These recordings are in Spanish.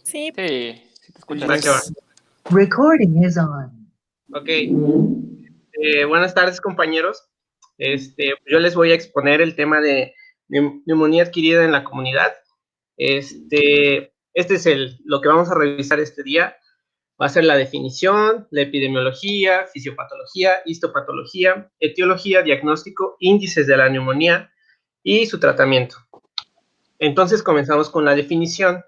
Sí. Sí, sí te escuchas. Va que va. Recording is on. Ok. Buenas tardes, compañeros. Yo les voy a exponer el tema de neumonía adquirida en la comunidad. Este es lo que vamos a revisar este día. Va a ser la definición, la epidemiología, fisiopatología, histopatología, etiología, diagnóstico, índices de la neumonía y su tratamiento. Entonces comenzamos con la definición.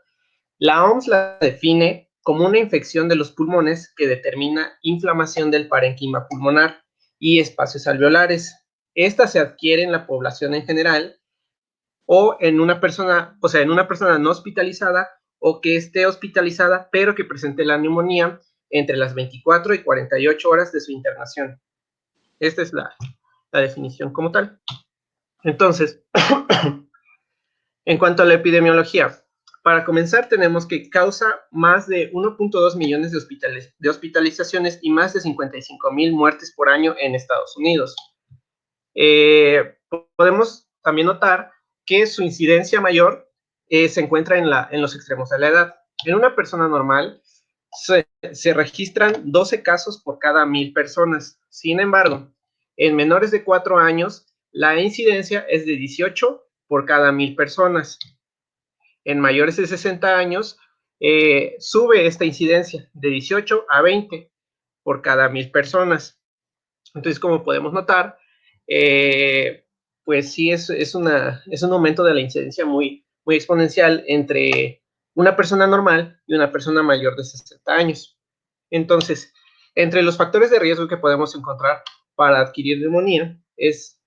La OMS la define como una infección de los pulmones que determina inflamación del parénquima pulmonar y espacios alveolares. Esta se adquiere en la población en general o en una persona, en una persona no hospitalizada o que esté hospitalizada pero que presente la neumonía entre las 24 y 48 horas de su internación. Esta es la definición como tal. Entonces, en cuanto a la epidemiología, para comenzar tenemos que causa más de 1.2 millones de hospitalizaciones y más de 55,000 muertes por año en Estados Unidos. Podemos también notar que su incidencia mayor se encuentra en los extremos de la edad. En una persona normal se registran 12 casos por cada 1,000 personas. Sin embargo, en menores de 4 años, la incidencia es de 18 por cada 1,000 personas. En mayores de 60 años, sube esta incidencia de 18 a 20 por cada 1,000 personas. Entonces, como podemos notar, pues sí es un aumento de la incidencia muy exponencial entre una persona normal y una persona mayor de 60 años. Entonces, entre los factores de riesgo que podemos encontrar para adquirir neumonía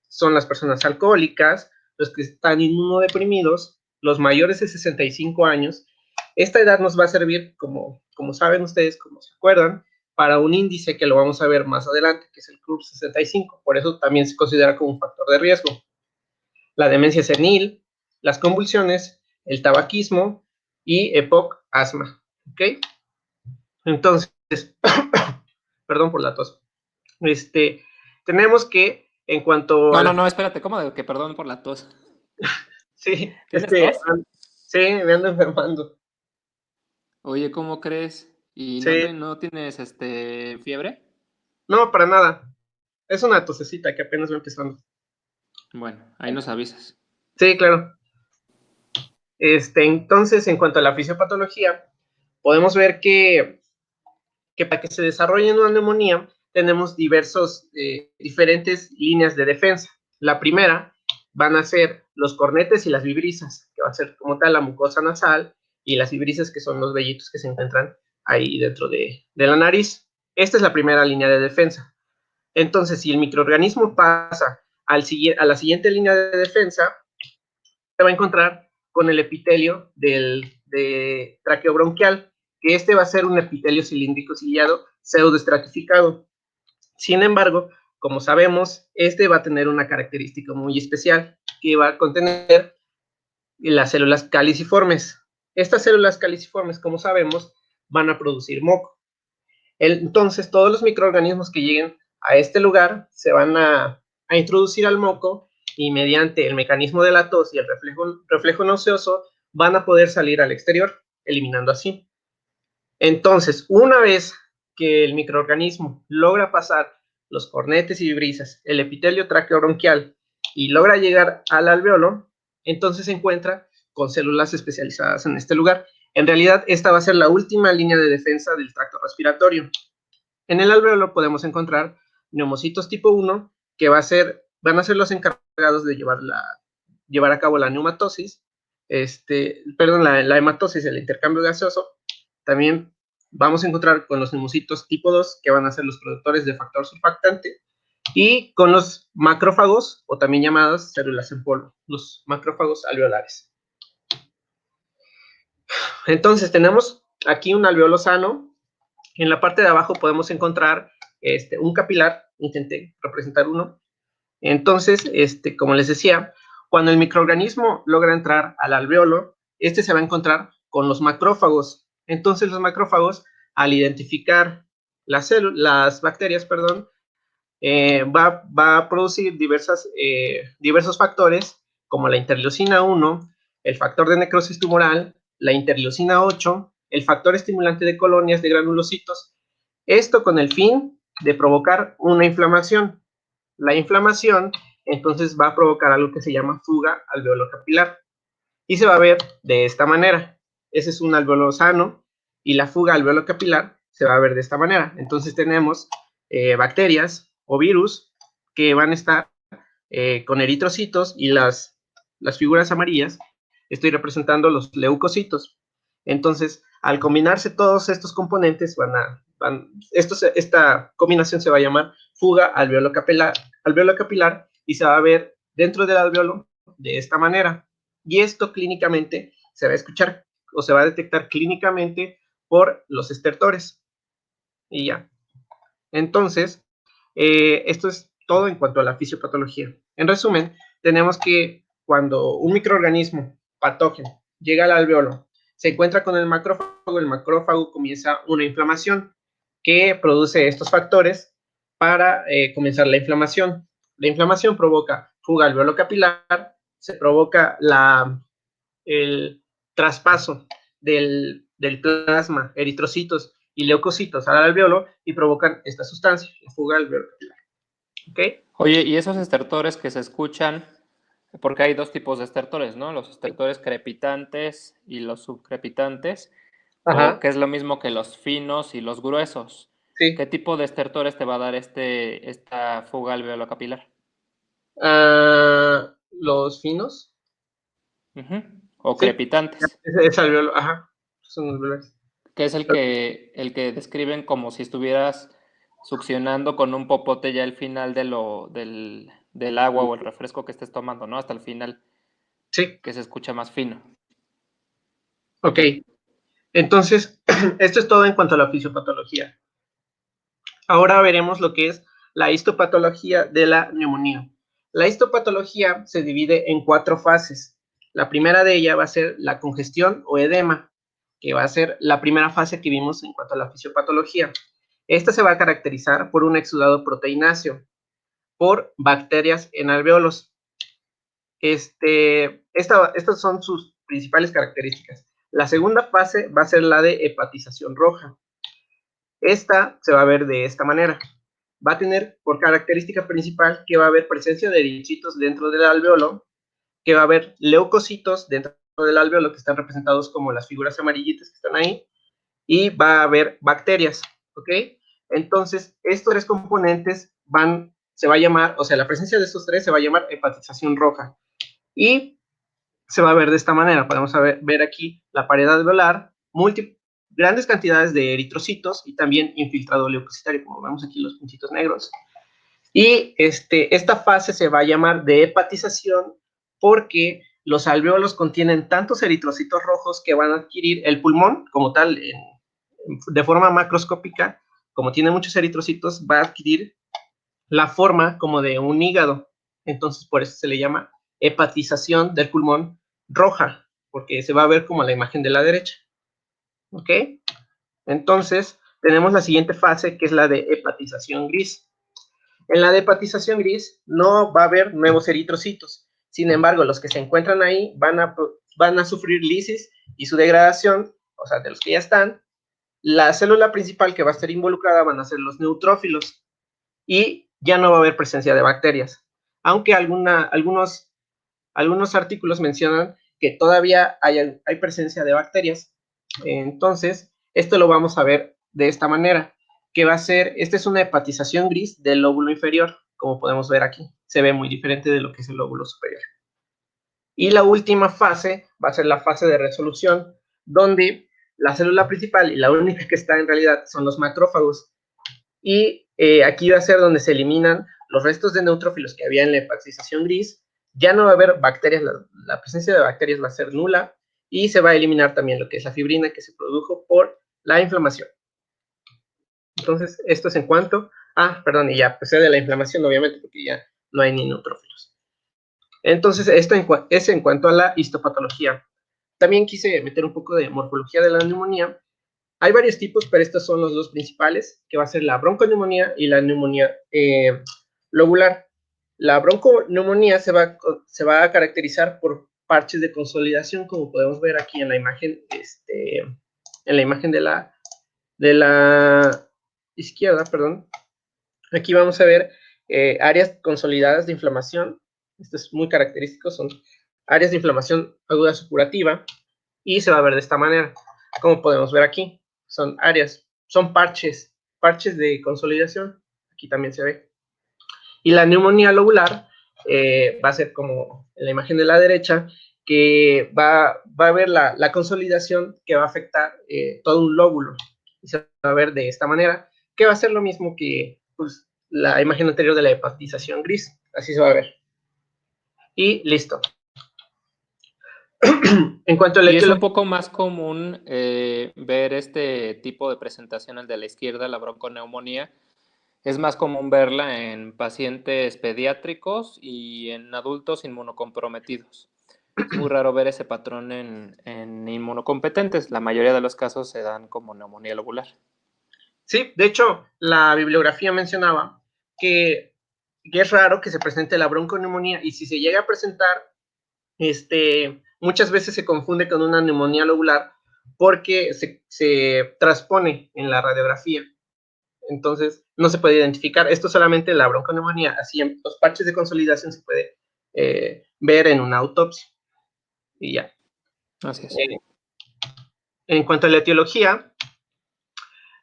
son las personas alcohólicas, los que están inmunodeprimidos, los mayores de 65 años. Esta edad nos va a servir, como saben ustedes, como se acuerdan, para un índice que lo vamos a ver más adelante, que es el CRUB 65. Por eso también se considera como un factor de riesgo. La demencia senil, las convulsiones, el tabaquismo y EPOC, asma. ¿Ok? Entonces, perdón por la tos. Tenemos que, en cuanto a... No, espérate, ¿cómo de que perdón por la tos? Sí, ¿Tienes tos? Sí, me ando enfermando. Oye, ¿cómo crees? ¿Y Sí. no tienes fiebre? No, para nada. Es una tosecita que apenas va empezando. Bueno, ahí nos avisas. Sí, claro. Entonces, en cuanto a la fisiopatología, podemos ver que para que se desarrolle una neumonía tenemos diferentes líneas de defensa. La primera van a ser los cornetes y las vibrisas, que va a ser como tal la mucosa nasal, y las vibrisas, que son los vellitos que se encuentran ahí dentro de la nariz. Esta es la primera línea de defensa. Entonces, si el microorganismo pasa a la siguiente línea de defensa, se va a encontrar con el epitelio de traqueobronquial, que va a ser un epitelio cilíndrico ciliado pseudoestratificado. Sin embargo, como sabemos, va a tener una característica muy especial, que va a contener las células caliciformes. Estas células caliciformes, como sabemos, van a producir moco. Entonces, todos los microorganismos que lleguen a este lugar se van a introducir al moco y mediante el mecanismo de la tos y el reflejo nauseoso van a poder salir al exterior, eliminando así. Entonces, una vez que el microorganismo logra pasar los cornetes y vibrisas, el epitelio traqueobronquial y logra llegar al alveolo, entonces se encuentra con células especializadas en este lugar. En realidad, esta va a ser la última línea de defensa del tracto respiratorio. En el alveolo podemos encontrar neumocitos tipo 1, que van a ser los encargados de llevar a cabo la neumatosis, la hematosis, el intercambio gaseoso. También vamos a encontrar con los neumocitos tipo 2, que van a ser los productores de factor surfactante, y con los macrófagos, o también llamadas células en polvo, los macrófagos alveolares. Entonces, tenemos aquí un alveolo sano. En la parte de abajo podemos encontrar un capilar, intenté representar uno. Entonces, como les decía, cuando el microorganismo logra entrar al alveolo, se va a encontrar con los macrófagos. Entonces, los macrófagos, al identificar las bacterias, va a producir diversos factores, como la interleucina 1, el factor de necrosis tumoral, la interleucina 8, el factor estimulante de colonias de granulocitos. Esto con el fin de provocar una inflamación. La inflamación, entonces, va a provocar algo que se llama fuga alveolo capilar. Y se va a ver de esta manera. Ese es un alveolo sano y la fuga alveolo capilar se va a ver de esta manera. Entonces tenemos bacterias o virus que van a estar con eritrocitos y las figuras amarillas estoy representando los leucocitos. Entonces, al combinarse todos estos componentes, esta combinación se va a llamar fuga alveolo capilar y se va a ver dentro del alveolo de esta manera. Y esto clínicamente se va a escuchar o se va a detectar clínicamente por los estertores. Y ya. Entonces, esto es todo en cuanto a la fisiopatología. En resumen, tenemos que cuando un microorganismo patógeno llega al alveolo, se encuentra con el macrófago comienza una inflamación que produce estos factores para comenzar la inflamación. La inflamación provoca fuga alveolo capilar, se provoca el traspaso del plasma, eritrocitos y leucocitos al alveolo y provocan esta sustancia, la fuga alveolo capilar. ¿Okay? Oye, y esos estertores que se escuchan, porque hay dos tipos de estertores, ¿no? Los estertores crepitantes y los subcrepitantes, o que es lo mismo que los finos y los gruesos. Sí. ¿Qué tipo de estertores te va a dar esta fuga alveolo capilar? Los finos. O Sí. crepitantes. Es alveolo, ajá. Son alveolos. Que es el que describen como si estuvieras succionando con un popote ya el final del agua o el refresco que estés tomando, ¿no? Hasta el final, Sí. que se escucha más fino. Ok. Entonces, esto es todo en cuanto a la fisiopatología. Ahora veremos lo que es la histopatología de la neumonía. La histopatología se divide en 4 fases. La primera de ellas va a ser la congestión o edema, que va a ser la primera fase que vimos en cuanto a la fisiopatología. Esta se va a caracterizar por un exudado proteináceo, por bacterias en alveolos. Estas son sus principales características. La segunda fase va a ser la de hepatización roja. Esta se va a ver de esta manera. Va a tener por característica principal que va a haber presencia de eritrocitos dentro del alveolo, que va a haber leucocitos dentro del alveolo que están representados como las figuras amarillitas que están ahí, y va a haber bacterias, ¿ok? Entonces, estos 3 componentes se va a llamar, o sea, la presencia de estos 3 se va a llamar hepatización roja. Y se va a ver de esta manera. Podemos ver aquí la pared alveolar, grandes cantidades de eritrocitos y también infiltrado leucocitario, como vemos aquí los puntitos negros. Y esta fase se va a llamar de hepatización porque los alveolos contienen tantos eritrocitos rojos que van a adquirir el pulmón como tal, de forma macroscópica, como tiene muchos eritrocitos, va a adquirir la forma como de un hígado. Entonces, por eso se le llama hepatización del pulmón roja, porque se va a ver como la imagen de la derecha. ¿Ok? Entonces, tenemos la siguiente fase, que es la de hepatización gris. En la de hepatización gris no va a haber nuevos eritrocitos. Sin embargo, los que se encuentran ahí van a sufrir lisis y su degradación, o sea, de los que ya están. La célula principal que va a estar involucrada van a ser los neutrófilos y ya no va a haber presencia de bacterias. Aunque algunos artículos mencionan que todavía hay presencia de bacterias. Entonces, esto lo vamos a ver de esta manera, que va a ser, esta es una hepatización gris del lóbulo inferior, como podemos ver aquí. Se ve muy diferente de lo que es el lóbulo superior. Y la última fase va a ser la fase de resolución, donde la célula principal y la única que está en realidad son los macrófagos. Y aquí va a ser donde se eliminan los restos de neutrófilos que había en la hepatización gris. Ya no va a haber bacterias, la presencia de bacterias va a ser nula y se va a eliminar también lo que es la fibrina que se produjo por la inflamación. Entonces, esto es en cuanto perdón, y ya procede de la inflamación, obviamente, porque ya no hay ni neutrófilos. Entonces, esto es en cuanto a la histopatología. También quise meter un poco de morfología de la neumonía. Hay varios tipos, pero estos son los 2 principales, que va a ser la bronconeumonía y la neumonía lobular. La bronconeumonía se va a caracterizar por parches de consolidación, como podemos ver aquí en la imagen en la imagen de la izquierda, perdón, aquí vamos a ver áreas consolidadas de inflamación. Esto es muy característico, son áreas de inflamación aguda supurativa, y se va a ver de esta manera, como podemos ver aquí. Son áreas, son parches de consolidación. Aquí también se ve. Y la neumonía lobular va a ser como en la imagen de la derecha, que va a ver la consolidación que va a afectar todo un lóbulo. Y se va a ver de esta manera, que va a ser lo mismo que pues, la imagen anterior de la hepatización gris. Así se va a ver. Y listo. En cuanto a y es un poco más común ver este tipo de presentación, el de la izquierda, la bronconeumonía. Es más común verla en pacientes pediátricos y en adultos inmunocomprometidos. Es muy raro ver ese patrón en inmunocompetentes. La mayoría de los casos se dan como neumonía lobular. Sí, de hecho, la bibliografía mencionaba que es raro que se presente la bronconeumonía, y si se llega a presentar, muchas veces se confunde con una neumonía lobular porque se transpone en la radiografía. Entonces, no se puede identificar. Esto solamente la bronconeumonía, así en los parches de consolidación se puede ver en una autopsia. Y ya. Así es. En cuanto a la etiología,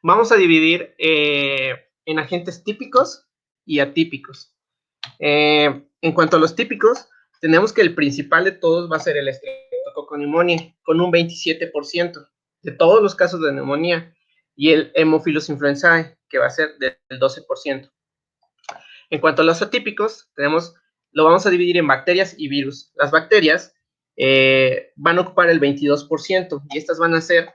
vamos a dividir en agentes típicos y atípicos. En cuanto a los típicos, tenemos que el principal de todos va a ser el Streptococcus pneumoniae, con un 27% de todos los casos de neumonía, y el Haemophilus influenzae, que va a ser del 12%. En cuanto a los atípicos, lo vamos a dividir en bacterias y virus. Las bacterias van a ocupar el 22%, y estas van a ser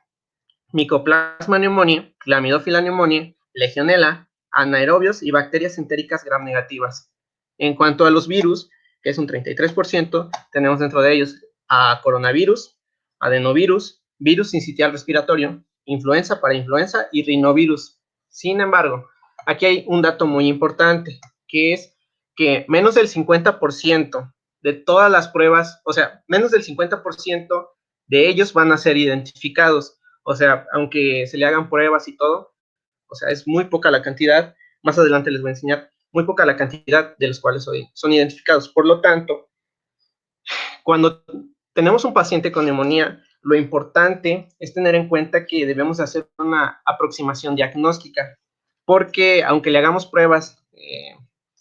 Mycoplasma pneumoniae, Chlamydophila pneumoniae, Legionella, anaerobios y bacterias entéricas gram negativas. En cuanto a los virus, que es un 33%, tenemos dentro de ellos a coronavirus, adenovirus, virus sincitial respiratorio, influenza para influenza y rinovirus. Sin embargo, aquí hay un dato muy importante, que es que menos del 50% de todas las pruebas, o sea, menos del 50% de ellos van a ser identificados. O sea, aunque se le hagan pruebas y todo, o sea, es muy poca la cantidad. Más adelante les voy a enseñar, muy poca la cantidad de los cuales son identificados. Por lo tanto, cuando tenemos un paciente con neumonía, lo importante es tener en cuenta que debemos hacer una aproximación diagnóstica, porque aunque le hagamos pruebas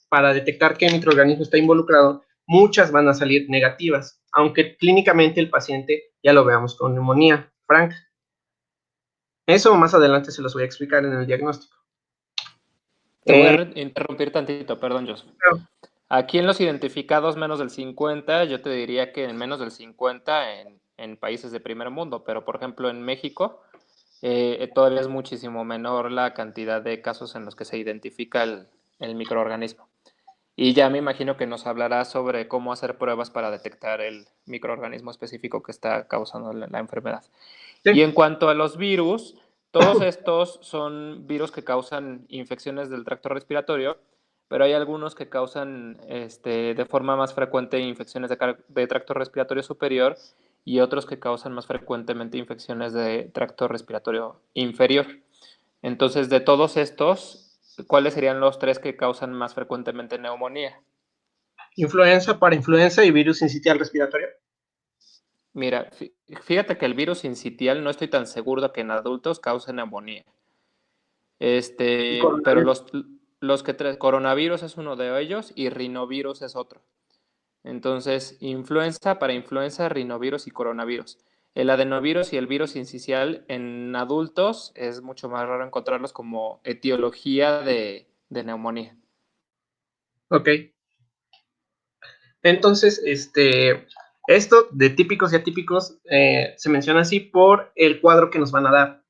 para detectar qué microorganismo está involucrado, muchas van a salir negativas, aunque clínicamente el paciente ya lo veamos con neumonía franca. Eso más adelante se los voy a explicar en el diagnóstico. Te voy a interrumpir tantito, perdón, Joseph. Claro. Aquí en los identificados menos del 50, yo te diría que en menos del 50 en países de primer mundo, pero por ejemplo en México todavía es muchísimo menor la cantidad de casos en los que se identifica el microorganismo. Y ya me imagino que nos hablará sobre cómo hacer pruebas para detectar el microorganismo específico que está causando la enfermedad. Sí. Y en cuanto a los virus, todos estos son virus que causan infecciones del tracto respiratorio, pero hay algunos que causan de forma más frecuente infecciones de tracto respiratorio superior y otros que causan más frecuentemente infecciones de tracto respiratorio inferior. Entonces, de todos estos, ¿cuáles serían los tres que causan más frecuentemente neumonía? Influenza para influenza y virus sincitial respiratorio. Mira, fíjate que el virus sincitial no estoy tan seguro de que en adultos cause neumonía. Pero coronavirus es uno de ellos y rinovirus es otro. Entonces, influenza para influenza, rinovirus y coronavirus. El adenovirus y el virus sincicial en adultos es mucho más raro encontrarlos como etiología de neumonía. Ok. Entonces, esto de típicos y atípicos se menciona así por el cuadro que nos van a dar.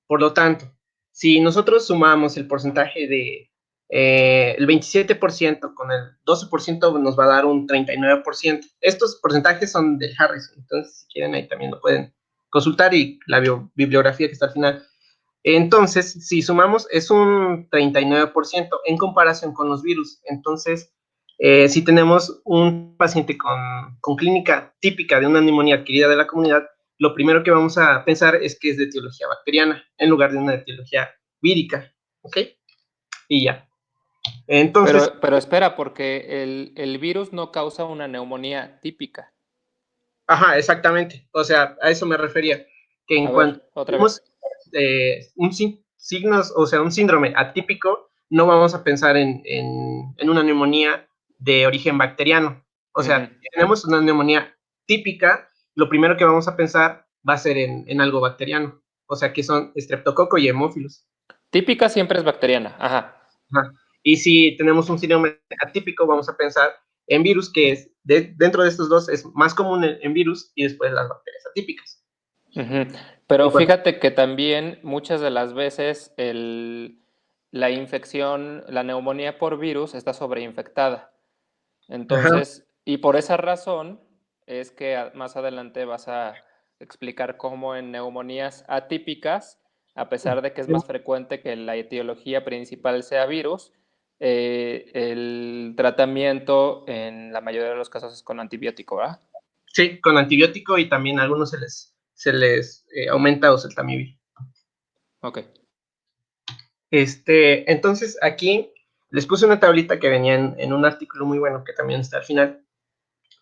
Por lo tanto, si nosotros sumamos el porcentaje de el 27% con el 12%, nos va a dar un 39%. Estos porcentajes son del Harrison, entonces si quieren ahí también lo pueden consultar, y la bibliografía que está al final. Entonces, si sumamos, es un 39% en comparación con los virus. Entonces, si tenemos un paciente con clínica típica de una neumonía adquirida de la comunidad, lo primero que vamos a pensar es que es de etiología bacteriana, en lugar de una etiología vírica, ¿ok? Y ya. Entonces... Pero espera, porque el virus no causa una neumonía típica. Ajá, exactamente. O sea, a eso me refería. Que en A cuanto ver, otra tenemos vez. signos, o sea, un síndrome atípico, no vamos a pensar en una neumonía de origen bacteriano. O sea, si tenemos una neumonía típica, lo primero que vamos a pensar va a ser en algo bacteriano. O sea, que son estreptococo y hemófilos. Típica siempre es bacteriana, ajá. Ajá. Y si tenemos un síndrome atípico, vamos a pensar en virus, que es dentro de estos dos es más común en virus y después las bacterias atípicas. Pero En cuanto- fíjate que también muchas de las veces la infección, la neumonía por virus está sobreinfectada. Ajá, Entonces, y por esa razón es que más adelante vas a explicar cómo en neumonías atípicas, a pesar de que es más frecuente que la etiología principal sea virus, el tratamiento en la mayoría de los casos es con antibiótico, ¿verdad? sí, con antibiótico y también a algunos se les aumenta oseltamivir. Ok. Entonces aquí les puse una tablita que venía en un artículo muy bueno que también está al final.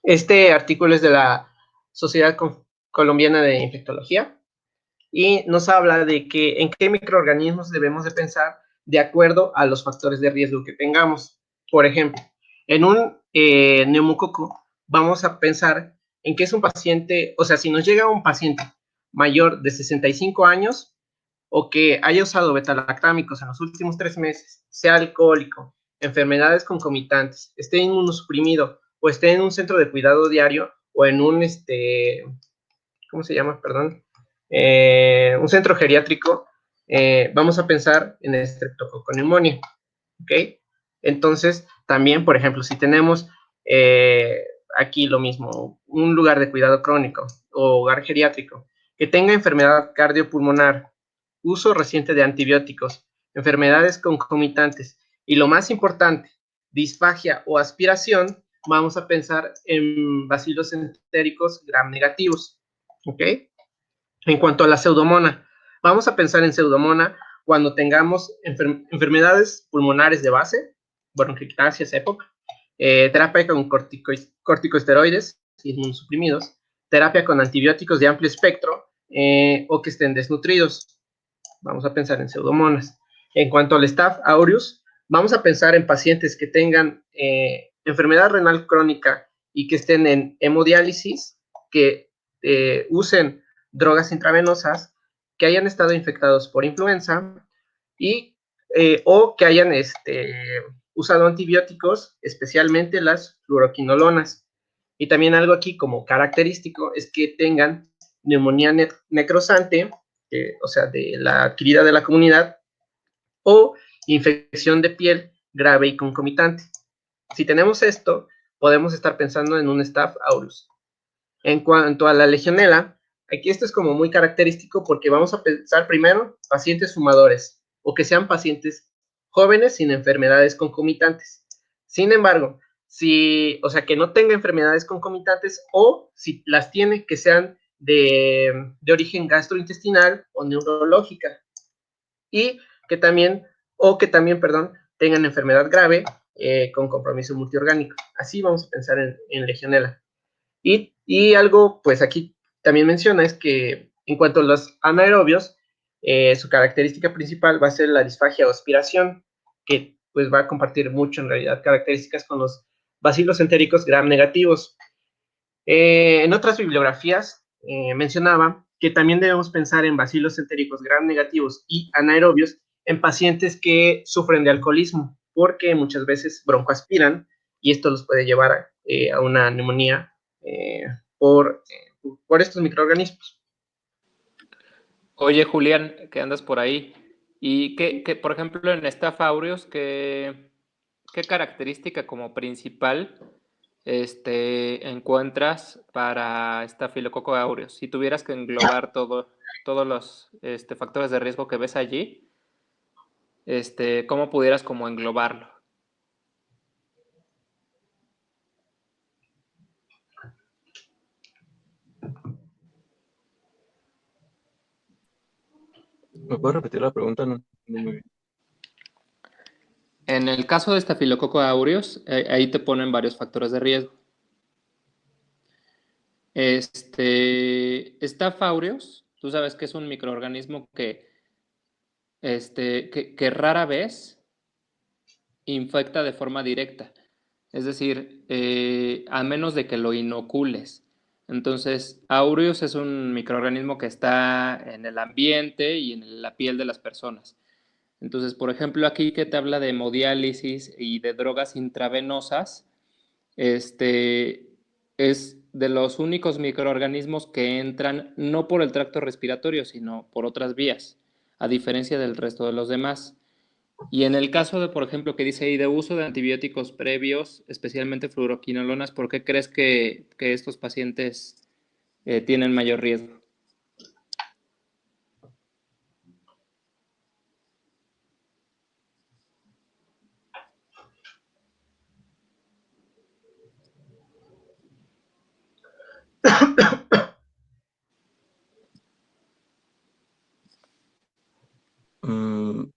Este artículo es de la Sociedad Colombiana de Infectología y nos habla de que en qué microorganismos debemos de pensar de acuerdo a los factores de riesgo que tengamos. Por ejemplo, en un neumococo vamos a pensar en que es un paciente, o sea, si nos llega un paciente mayor de 65 años o que haya usado betalactámicos en los últimos 3 meses, sea alcohólico, enfermedades concomitantes, esté inmunosuprimido o esté en un centro de cuidado diario o en un, ¿cómo se llama? Perdón, un centro geriátrico, vamos a pensar en estreptococoneumonía, ¿ok? Entonces, también, por ejemplo, si tenemos aquí lo mismo, un lugar de cuidado crónico o hogar geriátrico que tenga enfermedad cardiopulmonar, uso reciente de antibióticos, enfermedades concomitantes y lo más importante, disfagia o aspiración, vamos a pensar en bacilos entéricos gram negativos, ¿ok? En cuanto a la pseudomona, vamos a pensar en pseudomona cuando tengamos enfermedades pulmonares de base, bronquiectasias, EPOC, terapia con corticosteroides, inmunosuprimidos, terapia con antibióticos de amplio espectro o que estén desnutridos. Vamos a pensar en pseudomonas. En cuanto al Staph aureus, vamos a pensar en pacientes que tengan enfermedad renal crónica y que estén en hemodiálisis, que usen drogas intravenosas, que hayan estado infectados por influenza y o que hayan usado antibióticos, especialmente las fluoroquinolonas. Y también algo aquí como característico es que tengan neumonía necrosante, o sea, de la adquirida de la comunidad, o infección de piel grave y concomitante. Si tenemos esto, podemos estar pensando en un Staph aureus. En cuanto a la legionela, aquí esto es como muy característico porque vamos a pensar primero pacientes fumadores o que sean pacientes jóvenes sin enfermedades concomitantes. Sin embargo, o sea, que no tenga enfermedades concomitantes o si las tiene, que sean de origen gastrointestinal o neurológica y perdón, tengan enfermedad grave con compromiso multiorgánico. Así vamos a pensar en legionela. Y algo, pues aquí también menciona es que en cuanto a los anaerobios, su característica principal va a ser la disfagia o aspiración, que pues va a compartir mucho en realidad características con los bacilos entéricos gram negativos. En otras bibliografías mencionaba que también debemos pensar en bacilos entéricos gram negativos y anaerobios en pacientes que sufren de alcoholismo, porque muchas veces broncoaspiran y esto los puede llevar a una neumonía eh, por, por estos microorganismos. Oye, Julián, que andas por ahí. Y por ejemplo, en Staph aureus, ¿qué característica como principal encuentras para Staphylococcus aureus? Si tuvieras que englobar todos los factores de riesgo que ves allí, ¿cómo pudieras como englobarlo? ¿Me puedes repetir la pregunta? No, no muy bien. En el caso de Staphylococcus aureus, ahí te ponen varios factores de riesgo. Staph aureus, tú sabes que es un microorganismo que rara vez infecta de forma directa. Es decir, a menos de que lo inocules. Entonces, aureus es un microorganismo que está en el ambiente y en la piel de las personas. Entonces, por ejemplo, aquí que te habla de hemodiálisis y de drogas intravenosas, es de los únicos microorganismos que entran no por el tracto respiratorio, sino por otras vías, a diferencia del resto de los demás. Y en el caso de, por ejemplo, que dice ahí de uso de antibióticos previos, especialmente fluoroquinolonas, ¿por qué crees que estos pacientes tienen mayor riesgo?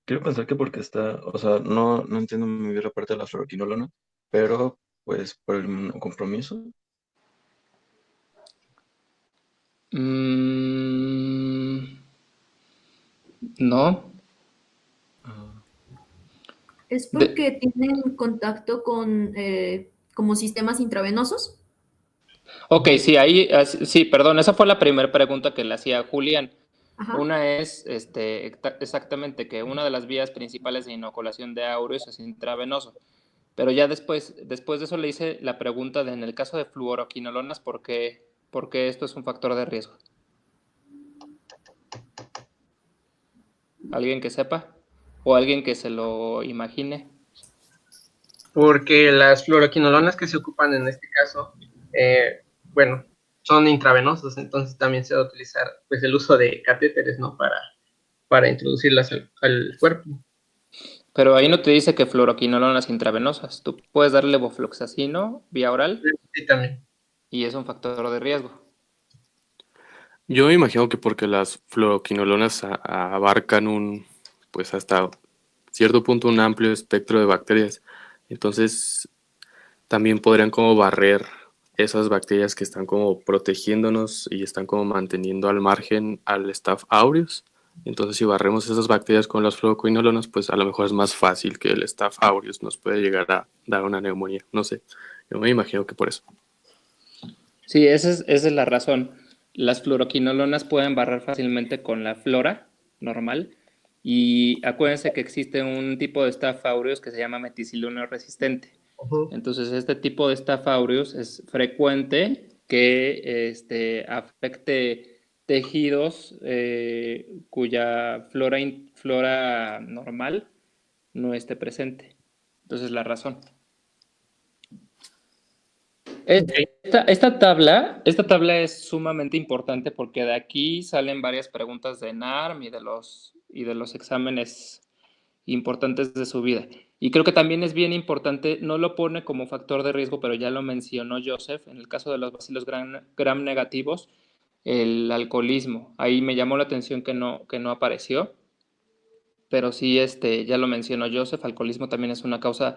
Quiero pensar que porque está, o sea, no entiendo muy bien la parte de la fluoroquinolona, pero pues por el compromiso. Mm, no. Ah, ¿Es De- porque tienen contacto con como sistemas intravenosos? ok, sí, ahí, sí, perdón, esa fue la primera pregunta que le hacía a Julián. Ajá. Una es exactamente que una de las vías principales de inoculación de aureus es intravenoso. Pero ya después de eso le hice la pregunta de en el caso de fluoroquinolonas, ¿por qué esto es un factor de riesgo? ¿Alguien que sepa? ¿O alguien que se lo imagine? Porque las fluoroquinolonas que se ocupan en este caso, bueno, son intravenosos, entonces también se va a utilizar pues el uso de catéteres, ¿no? Para introducirlas al cuerpo. Pero ahí no te dice que fluoroquinolonas intravenosas. Tú puedes darle levofloxacino vía oral Sí, también. y es un factor de riesgo. Yo me imagino que porque las fluoroquinolonas abarcan pues hasta cierto punto un amplio espectro de bacterias. Entonces, también podrían como barrer esas bacterias que están como protegiéndonos y están como manteniendo al margen al Staph aureus. Entonces, si barremos esas bacterias con las fluoroquinolonas, pues a lo mejor es más fácil que el Staph aureus nos puede llegar a dar una neumonía. No sé, yo me imagino que por eso. Sí, esa es la razón. Las fluoroquinolonas pueden barrer fácilmente con la flora normal y acuérdense que existe un tipo de Staph aureus que se llama meticilino resistente. Uh-huh. Entonces, este tipo de Staph aureus es frecuente que afecte tejidos cuya flora normal no esté presente. Entonces, la razón. Okay. Esta tabla es sumamente importante porque de aquí salen varias preguntas de NARM y de los exámenes importantes de su vida. Y creo que también es bien importante, no lo pone como factor de riesgo, pero ya lo mencionó Joseph, en el caso de los bacilos gram negativos, el alcoholismo. Ahí me llamó la atención que no apareció, pero sí, ya lo mencionó Joseph, alcoholismo también es una causa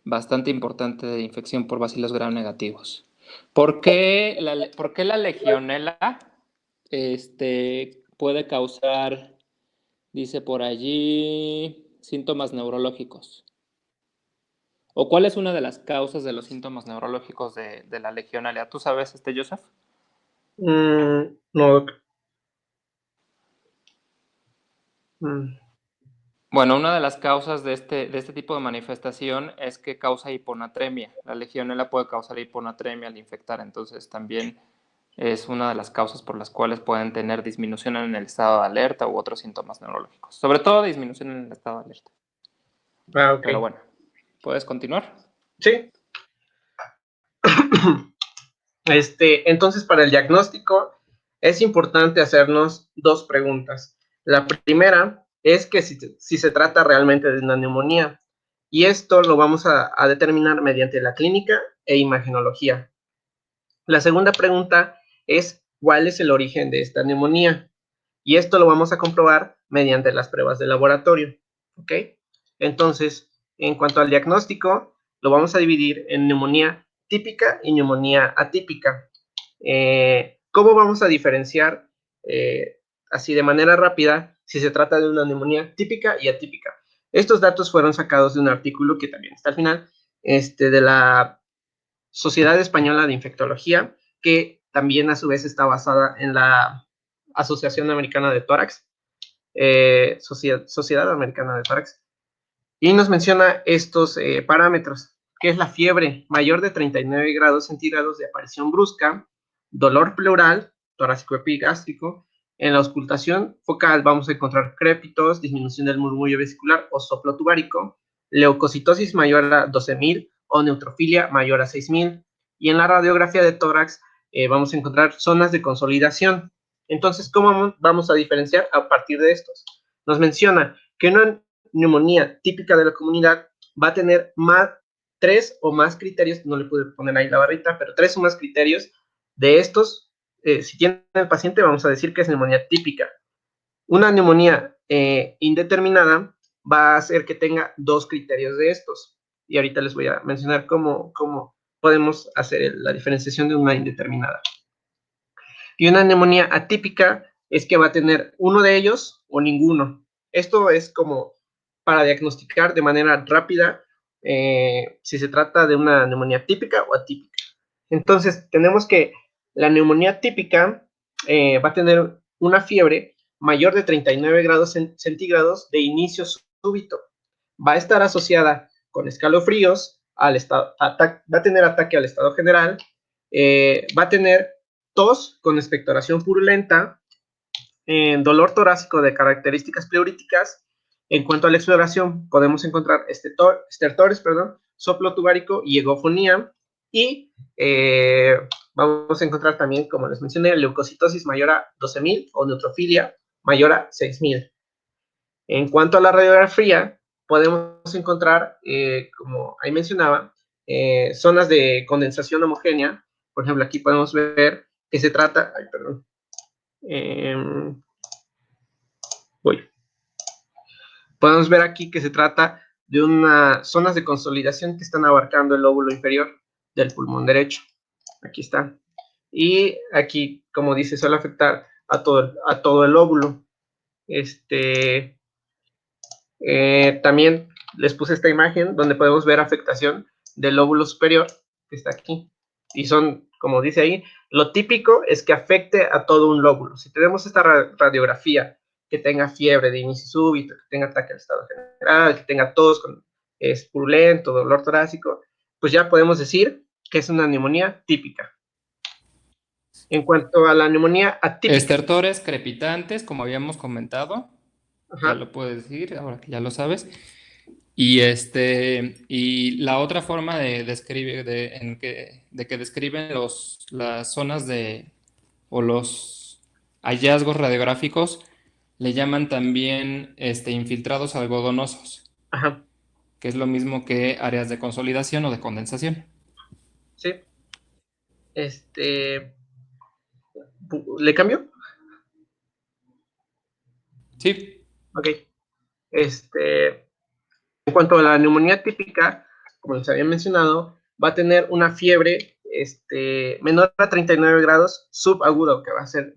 bastante importante de infección por bacilos gram negativos. ¿Por qué la legionela puede causar, dice por allí, síntomas neurológicos? ¿O cuál es una de las causas de los síntomas neurológicos de la legionela? ¿Tú sabes, Joseph? No. Mm. Bueno, una de las causas de este tipo de manifestación es que causa hiponatremia. La legionela puede causar hiponatremia al infectar, entonces también es una de las causas por las cuales pueden tener disminución en el estado de alerta u otros síntomas neurológicos. Sobre todo disminución en el estado de alerta. Ok. Pero bueno, ¿puedes continuar? Sí. Entonces, para el diagnóstico es importante hacernos dos preguntas. La primera es que si se trata realmente de una neumonía, y esto lo vamos a determinar mediante la clínica e imagenología. La segunda pregunta es cuál es el origen de esta neumonía, Y esto lo vamos a comprobar mediante las pruebas de laboratorio, ¿ok? Entonces, en cuanto al diagnóstico, lo vamos a dividir en neumonía típica y neumonía atípica. ¿Cómo vamos a diferenciar, así de manera rápida, si se trata de una neumonía típica y atípica? Estos datos fueron sacados de un artículo que también está al final, de la Sociedad Española de Infectología, que también a su vez está basada en la Asociación Americana de Tórax, Sociedad Americana de Tórax, y nos menciona estos parámetros, que es la fiebre mayor de 39 grados centígrados de aparición brusca, dolor pleural, torácico epigástrico. En la auscultación focal vamos a encontrar crépitos, disminución del murmullo vesicular o soplo tubárico, leucocitosis mayor a 12.000 o neutrofilia mayor a 6.000. Y en la radiografía de tórax vamos a encontrar zonas de consolidación. Entonces, ¿cómo vamos a diferenciar a partir de estos? Nos menciona que una neumonía típica de la comunidad va a tener tres o más criterios, no le pude poner ahí la barrita, pero 3 o más criterios de estos. Si tiene el paciente, vamos a decir que es neumonía típica. Una neumonía indeterminada va a hacer que tenga 2 criterios de estos. Y ahorita les voy a mencionar cómo podemos hacer la diferenciación de una indeterminada. Y una neumonía atípica es que va a tener uno de ellos o ninguno. Esto es como para diagnosticar de manera rápida si se trata de una neumonía típica o atípica. Entonces, tenemos que la neumonía típica va a tener una fiebre mayor de 39 grados centígrados de inicio súbito. Va a estar asociada con escalofríos, va a tener ataque al estado general, va a tener tos con expectoración purulenta, dolor torácico de características pleuríticas. En cuanto a la exploración, podemos encontrar estertores, soplo tubárico y egofonía. Y vamos a encontrar también, como les mencioné, leucocitosis mayor a 12.000 o neutrofilia mayor a 6.000. En cuanto a la radiografía, podemos encontrar, como ahí mencionaba, zonas de condensación homogénea. Por ejemplo, aquí podemos ver que se trata, podemos ver aquí que se trata de unas zonas de consolidación que están abarcando el lóbulo inferior del pulmón derecho. Aquí está. Y aquí, como dice, suele afectar a todo el lóbulo. También les puse esta imagen donde podemos ver afectación del lóbulo superior, que está aquí. Y son, como dice ahí, lo típico es que afecte a todo un lóbulo. Si tenemos esta radiografía, que tenga fiebre de inicio súbito, que tenga ataque al estado general, que tenga tos purulento, dolor torácico, pues ya podemos decir que es una neumonía típica. En cuanto a la neumonía atípica. Estertores crepitantes, como habíamos comentado. Ajá. Ya lo puedes decir, ahora que ya lo sabes. Y la otra forma de describir, que describen las zonas o los hallazgos radiográficos, le llaman también infiltrados algodonosos. Ajá. Que es lo mismo que áreas de consolidación o de condensación. Sí. ¿Le cambio? Sí. Ok. En cuanto a la neumonía típica, como les había mencionado, va a tener una fiebre menor a 39 grados subagudo, que va a ser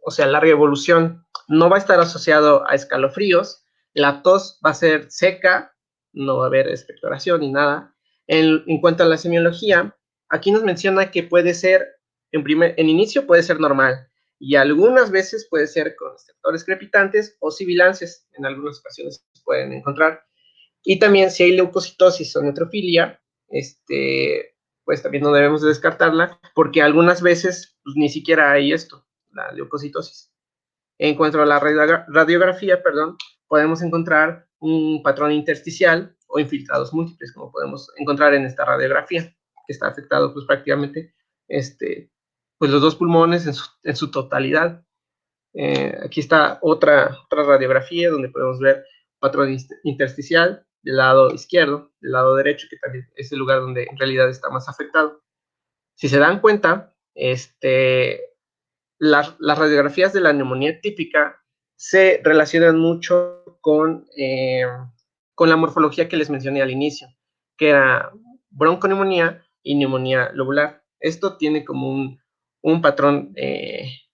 o sea, larga evolución. No va a estar asociado a escalofríos. La tos va a ser seca, no va a haber expectoración ni nada. En cuanto a la semiología, aquí nos menciona que puede ser, en inicio puede ser normal, y algunas veces puede ser con estertores crepitantes o sibilancias, en algunas ocasiones se pueden encontrar. Y también si hay leucocitosis o neutrofilia, pues también no debemos de descartarla, porque algunas veces pues, ni siquiera hay la leucocitosis. En cuanto a la radiografía, podemos encontrar un patrón intersticial o infiltrados múltiples, como podemos encontrar en esta radiografía, que está afectado pues prácticamente pues los 2 pulmones en su totalidad. Aquí está otra radiografía donde podemos ver patrón intersticial del lado izquierdo, del lado derecho, que también es el lugar donde en realidad está más afectado. Si se dan cuenta, las radiografías de la neumonía típica se relacionan mucho con la morfología que les mencioné al inicio, que era bronconeumonía y neumonía lobular. Esto tiene como un patrón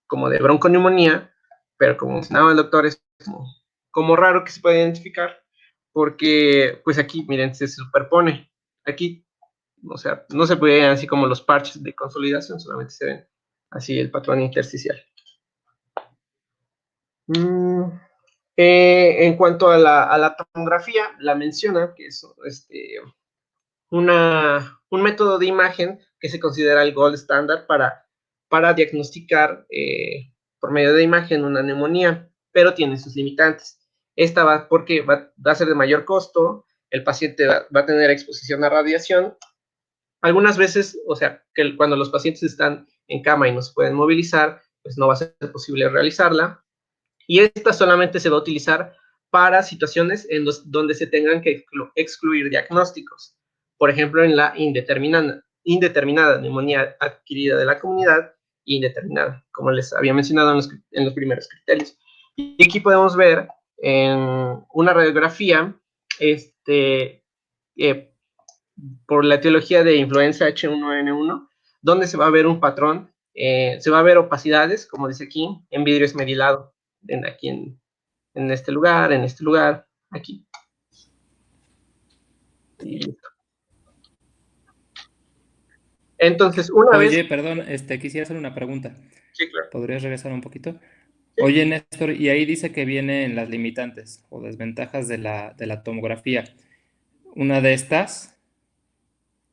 como de bronconeumonía, pero como mencionaba el doctor, es como raro que se pueda identificar, porque pues aquí, miren, se superpone. Aquí, o sea, no se ven así como los parches de consolidación, solamente se ven así el patrón intersticial. En cuanto a la tomografía, la menciona, que es un método de imagen que se considera el gold standard para diagnosticar por medio de imagen una neumonía, pero tiene sus limitantes. Esta va porque va a ser de mayor costo, el paciente va a tener exposición a radiación. Algunas veces, o sea, que cuando los pacientes están en cama y no se pueden movilizar, pues no va a ser posible realizarla. Y esta solamente se va a utilizar para situaciones donde se tengan que excluir diagnósticos. Por ejemplo, en la indeterminada neumonía adquirida de la comunidad indeterminada, como les había mencionado en los primeros criterios. Y aquí podemos ver en una radiografía por la etiología de influenza H1N1, donde se va a ver un patrón, se va a ver opacidades, como dice aquí, en vidrio esmerilado, aquí en este lugar, aquí. Y listo. Entonces, una vez... Oye, perdón, quisiera hacer una pregunta. Sí, claro. ¿Podrías regresar un poquito? Oye, Néstor, y ahí dice que vienen las limitantes o desventajas de la tomografía. Una de estas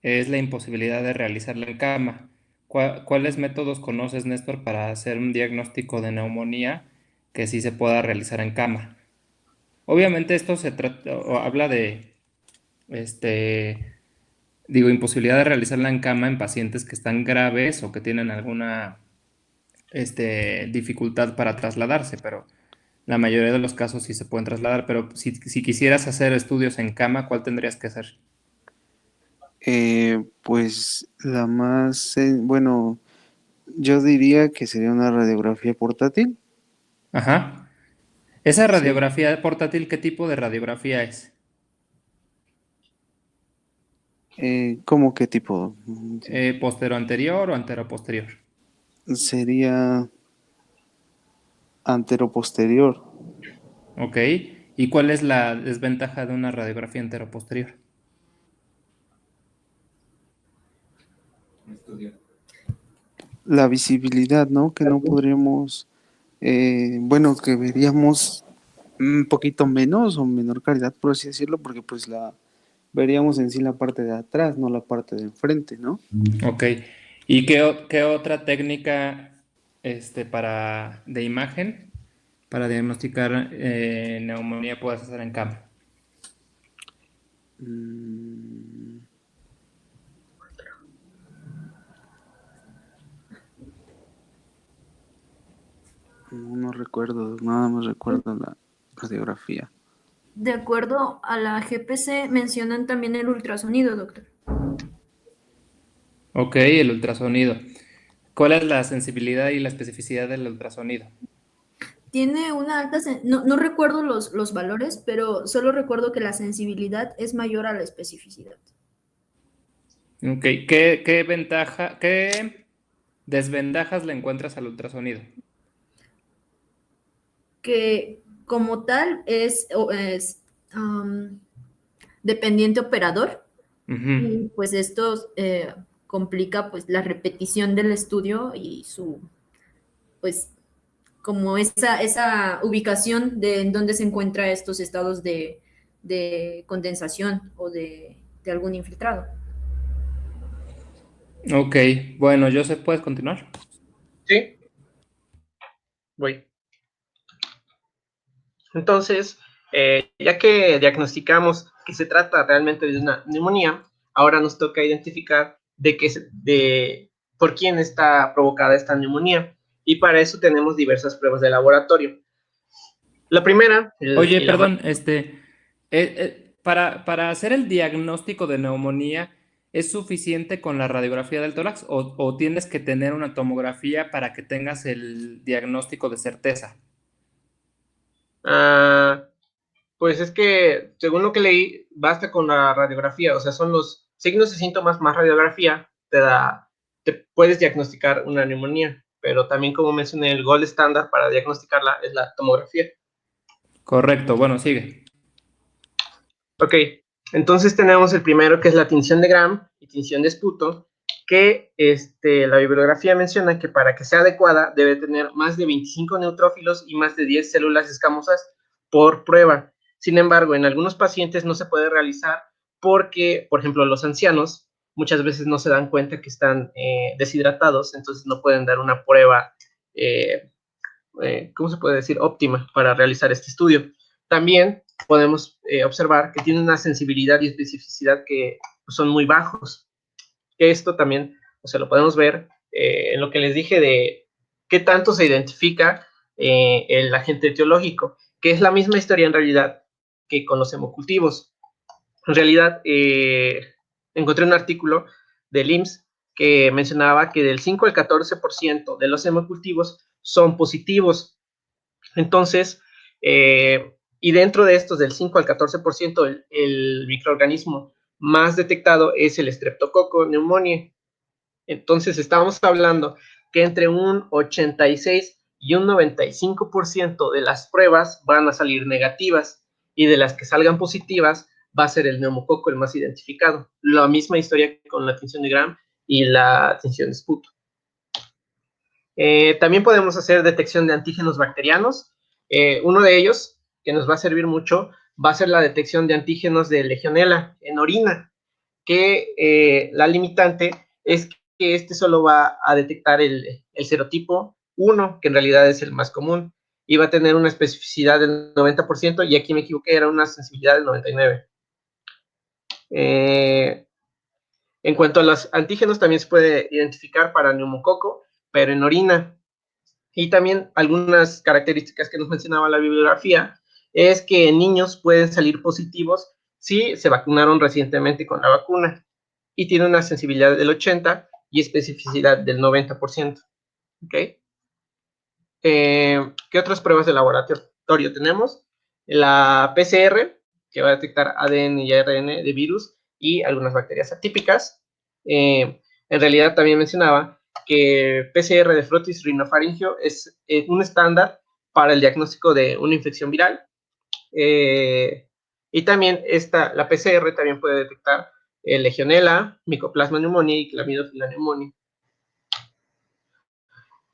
es la imposibilidad de realizarla en cama. ¿Cuáles métodos conoces, Néstor, para hacer un diagnóstico de neumonía que sí se pueda realizar en cama? Obviamente esto se trata o habla de, imposibilidad de realizarla en cama en pacientes que están graves o que tienen alguna, dificultad para trasladarse, pero la mayoría de los casos sí se pueden trasladar. Pero si quisieras hacer estudios en cama, ¿cuál tendrías que hacer? Pues la más, bueno, yo diría que sería una radiografía portátil. Ajá. Esa Sí. radiografía portátil, ¿qué tipo de radiografía es? ¿Cómo qué tipo? ¿Postero-anterior o antero-posterior? Sería anteroposterior. Ok. ¿Y cuál es la desventaja de una radiografía antero-posterior? La visibilidad, ¿no? Que no podríamos, bueno, que veríamos un poquito menos o menor calidad, por así decirlo, porque pues veríamos en sí la parte de atrás, no la parte de enfrente, ¿no? Ok. ¿Y qué otra técnica de imagen para diagnosticar neumonía puedes hacer en cama? No recuerdo, nada más recuerdo la radiografía. De acuerdo a la GPC, mencionan también el ultrasonido, doctor. Ok, el ultrasonido. ¿Cuál es la sensibilidad y la especificidad del ultrasonido? Tiene una alta, no recuerdo los valores, pero solo recuerdo que la sensibilidad es mayor a la especificidad. Ok, ¿qué desventajas le encuentras al ultrasonido? Que como tal es dependiente operador, y pues esto complica pues la repetición del estudio y su, pues, como esa ubicación de en donde se encuentra estos estados de condensación o de algún infiltrado. Ok, bueno, Joseph, ¿puedes continuar? Sí. Voy. Entonces, ya que diagnosticamos que se trata realmente de una neumonía, ahora nos toca identificar por quién está provocada esta neumonía. Y para eso tenemos diversas pruebas de laboratorio. La primera... Oye, perdón, para hacer el diagnóstico de neumonía, ¿Es suficiente con la radiografía del tórax o tienes que tener una tomografía para que tengas el diagnóstico de certeza? Ah, pues es que, según lo que leí, basta con la radiografía, o sea, son los signos y síntomas más radiografía, te puedes diagnosticar una neumonía, pero también, como mencioné, el gold estándar para diagnosticarla es la tomografía. Correcto, bueno, sigue. Ok, entonces tenemos el primero, que es la tinción de Gram y tinción de esputo, que la bibliografía menciona que para que sea adecuada debe tener más de 25 neutrófilos y más de 10 células escamosas por prueba. Sin embargo, en algunos pacientes no se puede realizar porque, por ejemplo, los ancianos muchas veces no se dan cuenta que están deshidratados, entonces no pueden dar una prueba, ¿cómo se puede decir?, óptima para realizar este estudio. También podemos observar que tiene una sensibilidad y especificidad que son muy bajos. Esto también, o sea, lo podemos ver en lo que les dije de qué tanto se identifica el agente etiológico, que es la misma historia en realidad que con los hemocultivos. En realidad, encontré un artículo del IMSS que mencionaba que del 5 al 14% de los hemocultivos son positivos. Entonces, y dentro de estos, del 5 al 14%, el microorganismo más detectado es el Streptococcus pneumoniae. Entonces, estamos hablando que entre un 86 y un 95% de las pruebas van a salir negativas, y de las que salgan positivas va a ser el neumococo el más identificado. La misma historia con la tinción de Gram y la tinción de esputo. También podemos hacer detección de antígenos bacterianos. Uno de ellos, que nos va a servir mucho, va a ser la detección de antígenos de Legionella en orina, que la limitante es que este solo va a detectar el serotipo 1, que en realidad es el más común, y va a tener una especificidad del 90%, y aquí me equivoqué, era una sensibilidad del 99%. En cuanto a los antígenos, también se puede identificar para neumococo, pero en orina. Y también algunas características que nos mencionaba la bibliografía es que en niños pueden salir positivos si se vacunaron recientemente con la vacuna, y tiene una sensibilidad del 80% y especificidad del 90%. ¿Okay? ¿Qué otras pruebas de laboratorio tenemos? La PCR, que va a detectar ADN y ARN de virus y algunas bacterias atípicas. En realidad también mencionaba que PCR de frotis rinofaringio es un estándar para el diagnóstico de una infección viral. Y también la PCR también puede detectar Legionella, Mycoplasma pneumoniae y Chlamydophila pneumoniae.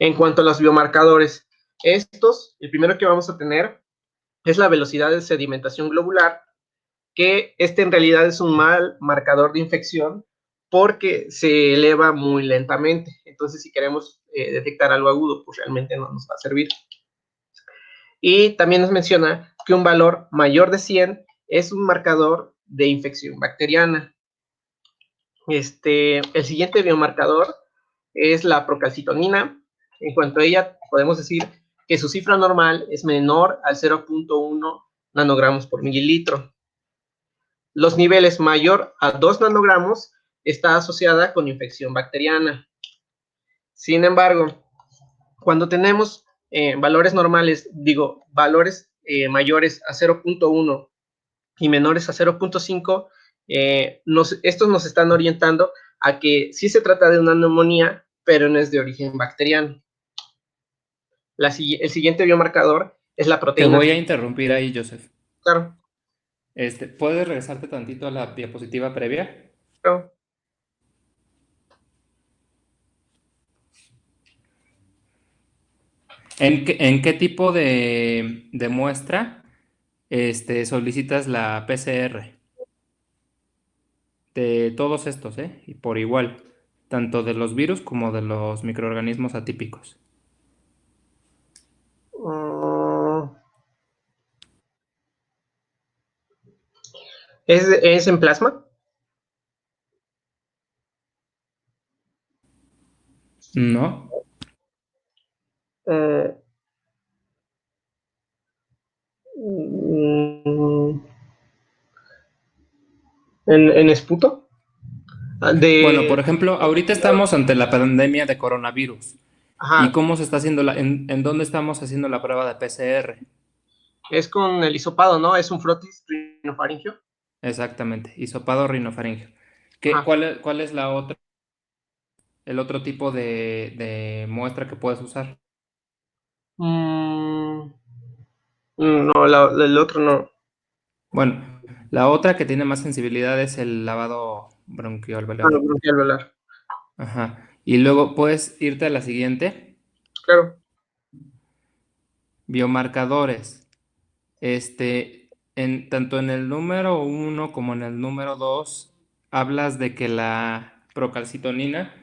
En cuanto a los biomarcadores, el primero que vamos a tener es la velocidad de sedimentación globular, que en realidad es un mal marcador de infección porque se eleva muy lentamente. Entonces, si queremos detectar algo agudo, pues realmente no nos va a servir. Y también nos menciona que un valor mayor de 100 es un marcador de infección bacteriana. El siguiente biomarcador es la procalcitonina. En cuanto a ella, podemos decir que su cifra normal es menor al 0.1 nanogramos por mililitro. Los niveles mayor a 2 nanogramos está asociada con infección bacteriana. Sin embargo, cuando tenemos valores normales, valores mayores a 0.1 y menores a 0.5, estos nos están orientando a que sí se trata de una neumonía, pero no es de origen bacteriano. El siguiente biomarcador es la Te proteína. voy a interrumpir ahí, Joseph. Claro. ¿Puedes regresarte tantito a la diapositiva previa? Claro. ¿En qué tipo de muestra solicitas la PCR? De todos estos, ¿eh? Y por igual, tanto de los virus como de los microorganismos atípicos. ¿Es en plasma? No. Eh, ¿En esputo? Bueno, por ejemplo, ahorita estamos ante la pandemia de coronavirus. ¿Y Ajá, cómo se está haciendo en dónde estamos haciendo la prueba de PCR? es con el hisopado, ¿no? Es un frotis rinofaringio. Exactamente, hisopado rinofaringeo. Ajá. ¿Cuál es el otro tipo de muestra que puedes usar? Mm, no, el otro no. Bueno, la otra que tiene más sensibilidad es el lavado Ah, no, bronquialveolar. bronquial velar. Ajá. Y luego puedes irte a la siguiente, Claro. biomarcadores. Tanto en el número 1 como en el número 2 hablas de que la procalcitonina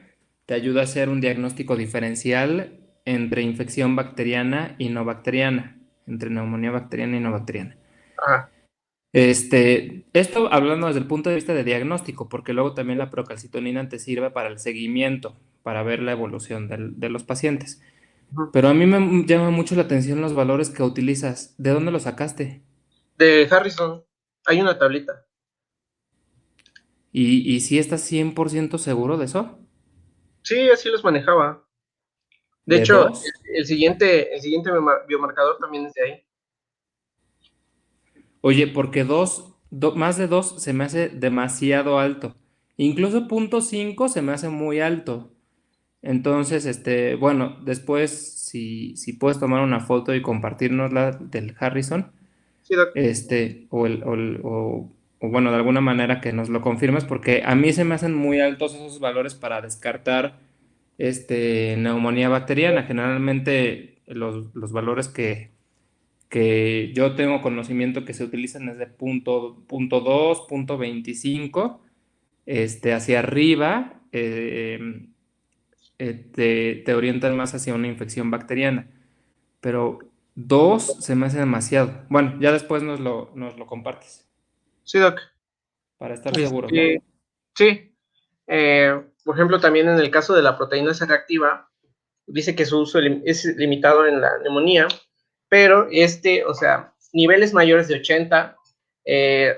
te ayuda a hacer un diagnóstico diferencial entre infección bacteriana y no bacteriana, entre neumonía bacteriana y no bacteriana. Ajá. Esto hablando desde el punto de vista de diagnóstico, porque luego también la procalcitonina te sirve para el seguimiento, para ver la evolución de los pacientes. Ujú. Pero a mí me llama mucho la atención los valores que utilizas. ¿De dónde los sacaste? De Harrison, hay una tablita. ¿Y si estás 100% seguro de eso? Sí, así los manejaba. De ¿De hecho, dos? el siguiente biomarcador también es de ahí. Oye, porque más de 2 se me hace demasiado alto. Incluso 0.5 se me hace muy alto. Entonces, bueno, después, si puedes tomar una foto y compartirnosla del Harrison, Sí, doc. o bueno, de alguna manera que nos lo confirmes, porque a mí se me hacen muy altos esos valores para descartar neumonía bacteriana. Generalmente los valores que yo tengo conocimiento que se utilizan es de punto 2, punto 25, hacia arriba, te orientan más hacia una infección bacteriana. Pero 2 se me hace demasiado. Bueno, ya después nos lo compartes, Sí, doc. para estar seguros, ¿no? Este, sí. Por ejemplo, también en el caso de la proteína C reactiva, dice que su uso es limitado en la neumonía, pero o sea, niveles mayores de 80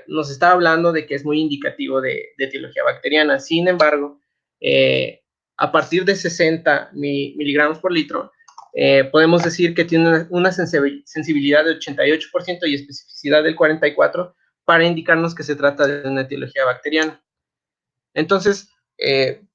nos está hablando de que es muy indicativo de etiología bacteriana. Sin embargo, a partir de 60 miligramos por litro, podemos decir que tiene una sensibilidad de 88% y especificidad del 44% para indicarnos que se trata de una etiología bacteriana. Entonces,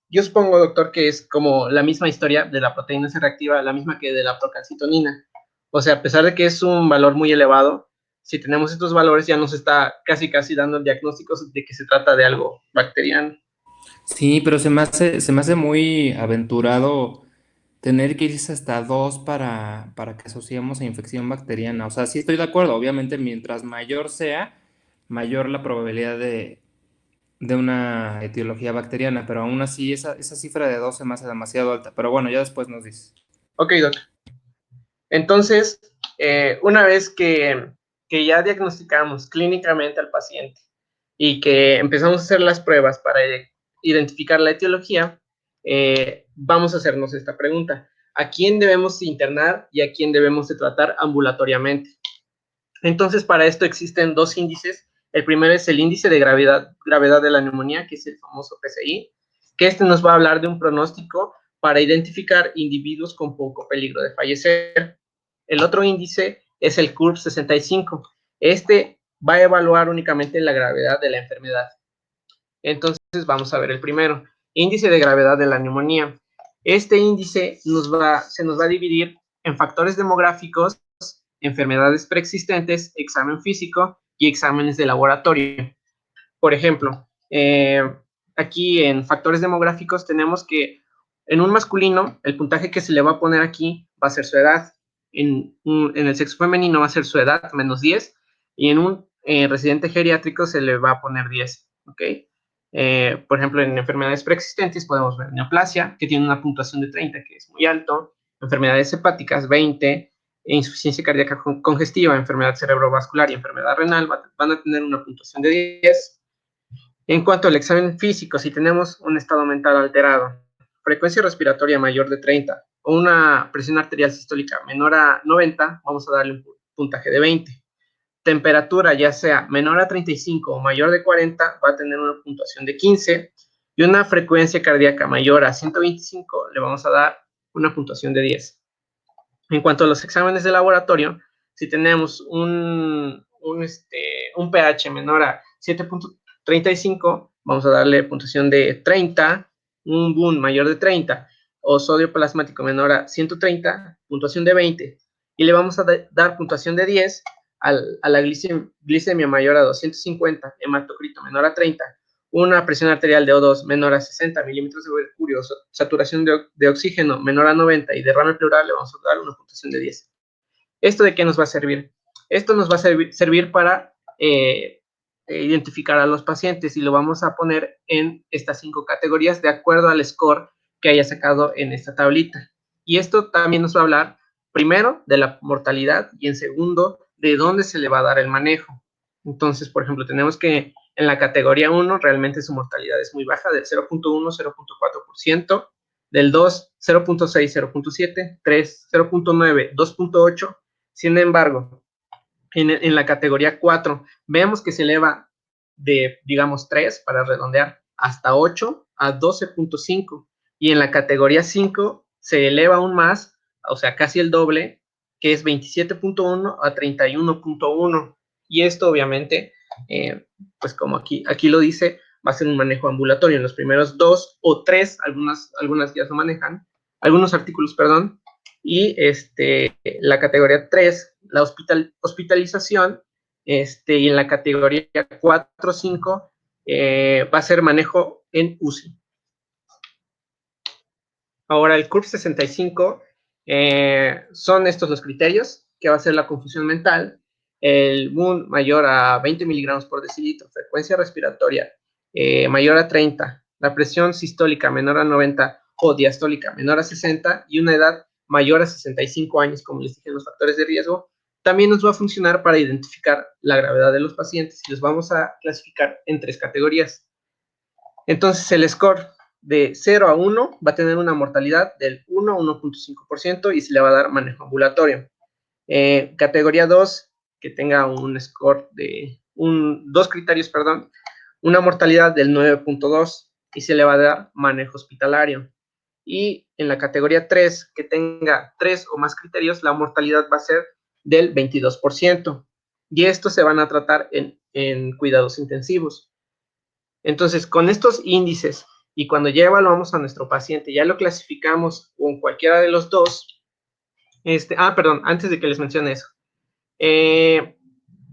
yo supongo, doctor, que es como la misma historia de la proteína C reactiva, la misma que de la procalcitonina. O sea, a pesar de que es un valor muy elevado, si tenemos estos valores ya nos está casi dando el diagnóstico de que se trata de algo bacteriano. Sí, pero se me hace muy aventurado tener que irse hasta 2 para que asociemos a infección bacteriana. O sea, sí estoy de acuerdo. Obviamente, mientras mayor sea, mayor la probabilidad de una etiología bacteriana, pero aún así esa cifra de 2 se me hace demasiado alta. Pero bueno, ya después nos dices. Ok, doc. Entonces, una vez que ya diagnosticamos clínicamente al paciente y que empezamos a hacer las pruebas para identificar la etiología, vamos a hacernos esta pregunta. ¿A quién debemos internar y a quién debemos de tratar ambulatoriamente? Entonces, para esto existen dos índices. El primero es el índice de gravedad de la neumonía, que es el famoso PCI, que nos va a hablar de un pronóstico para identificar individuos con poco peligro de fallecer. El otro índice es el CURB 65. Va a evaluar únicamente la gravedad de la enfermedad. Entonces, vamos a ver el primero. Índice de gravedad de la neumonía. Este índice se nos va a dividir en factores demográficos, enfermedades preexistentes, examen físico y exámenes de laboratorio. Por ejemplo, aquí en factores demográficos tenemos que en un masculino, el puntaje que se le va a poner aquí va a ser su edad. En el sexo femenino va a ser su edad, menos 10. Y en un residente geriátrico se le va a poner 10. ¿Ok? Por ejemplo, en enfermedades preexistentes podemos ver neoplasia, que tiene una puntuación de 30, que es muy alto. Enfermedades hepáticas, 20. Insuficiencia cardíaca congestiva, enfermedad cerebrovascular y enfermedad renal van a tener una puntuación de 10. En cuanto al examen físico, si tenemos un estado mental alterado, frecuencia respiratoria mayor de 30 o una presión arterial sistólica menor a 90, vamos a darle un puntaje de 20. Temperatura, ya sea menor a 35 o mayor de 40, va a tener una puntuación de 15. y una frecuencia cardíaca mayor a 125, le vamos a dar una puntuación de 10. En cuanto a los exámenes de laboratorio, si tenemos un pH menor a 7.35, vamos a darle puntuación de 30, un BUN mayor de 30, o sodio plasmático menor a 130, puntuación de 20, y le vamos a dar puntuación de 10 a la glicemia mayor a 250, hematocrito menor a 30, una presión arterial de O2 menor a 60 milímetros de mercurio, saturación de oxígeno menor a 90 y derrame pleural, le vamos a dar una puntuación de 10. ¿Esto de qué nos va a servir? Esto nos va a servir para identificar a los pacientes y lo vamos a poner en estas 5 categorías de acuerdo al score que haya sacado en esta tablita. Y esto también nos va a hablar, primero, de la mortalidad y en segundo, de dónde se le va a dar el manejo. Entonces, por ejemplo, tenemos que en la categoría 1 realmente su mortalidad es muy baja, del 0.1, 0.4%, del 2, 0.6, 0.7, 3, 0.9, 2.8. Sin embargo, en la categoría 4 vemos que se eleva de, digamos, 3 para redondear hasta 8 a 12.5. Y en la categoría 5 se eleva aún más, o sea, casi el doble, que es 27.1 a 31.1. Y esto obviamente, pues como aquí lo dice, va a ser un manejo ambulatorio. En los primeros 2 o 3, algunas guías lo manejan, algunos artículos, perdón, y la categoría 3, la hospitalización, y en la categoría 4 o 5 va a ser manejo en UCI. Ahora, el CURB 65 son estos los criterios, que va a ser la confusión mental, el BUN mayor a 20 miligramos por decilitro, frecuencia respiratoria mayor a 30, la presión sistólica menor a 90 o diastólica menor a 60 y una edad mayor a 65 años, como les dije en los factores de riesgo, también nos va a funcionar para identificar la gravedad de los pacientes y los vamos a clasificar en 3 categorías. Entonces, el score de 0 a 1 va a tener una mortalidad del 1 a 1.5% y se le va a dar manejo ambulatorio. Categoría 2, que tenga un score de 2 criterios, perdón, una mortalidad del 9.2 y se le va a dar manejo hospitalario. Y en la categoría 3, que tenga 3 o más criterios, la mortalidad va a ser del 22%. Y estos se van a tratar en cuidados intensivos. Entonces, con estos índices y cuando ya evaluamos a nuestro paciente, ya lo clasificamos con cualquiera de los dos. Perdón, antes de que les mencione eso.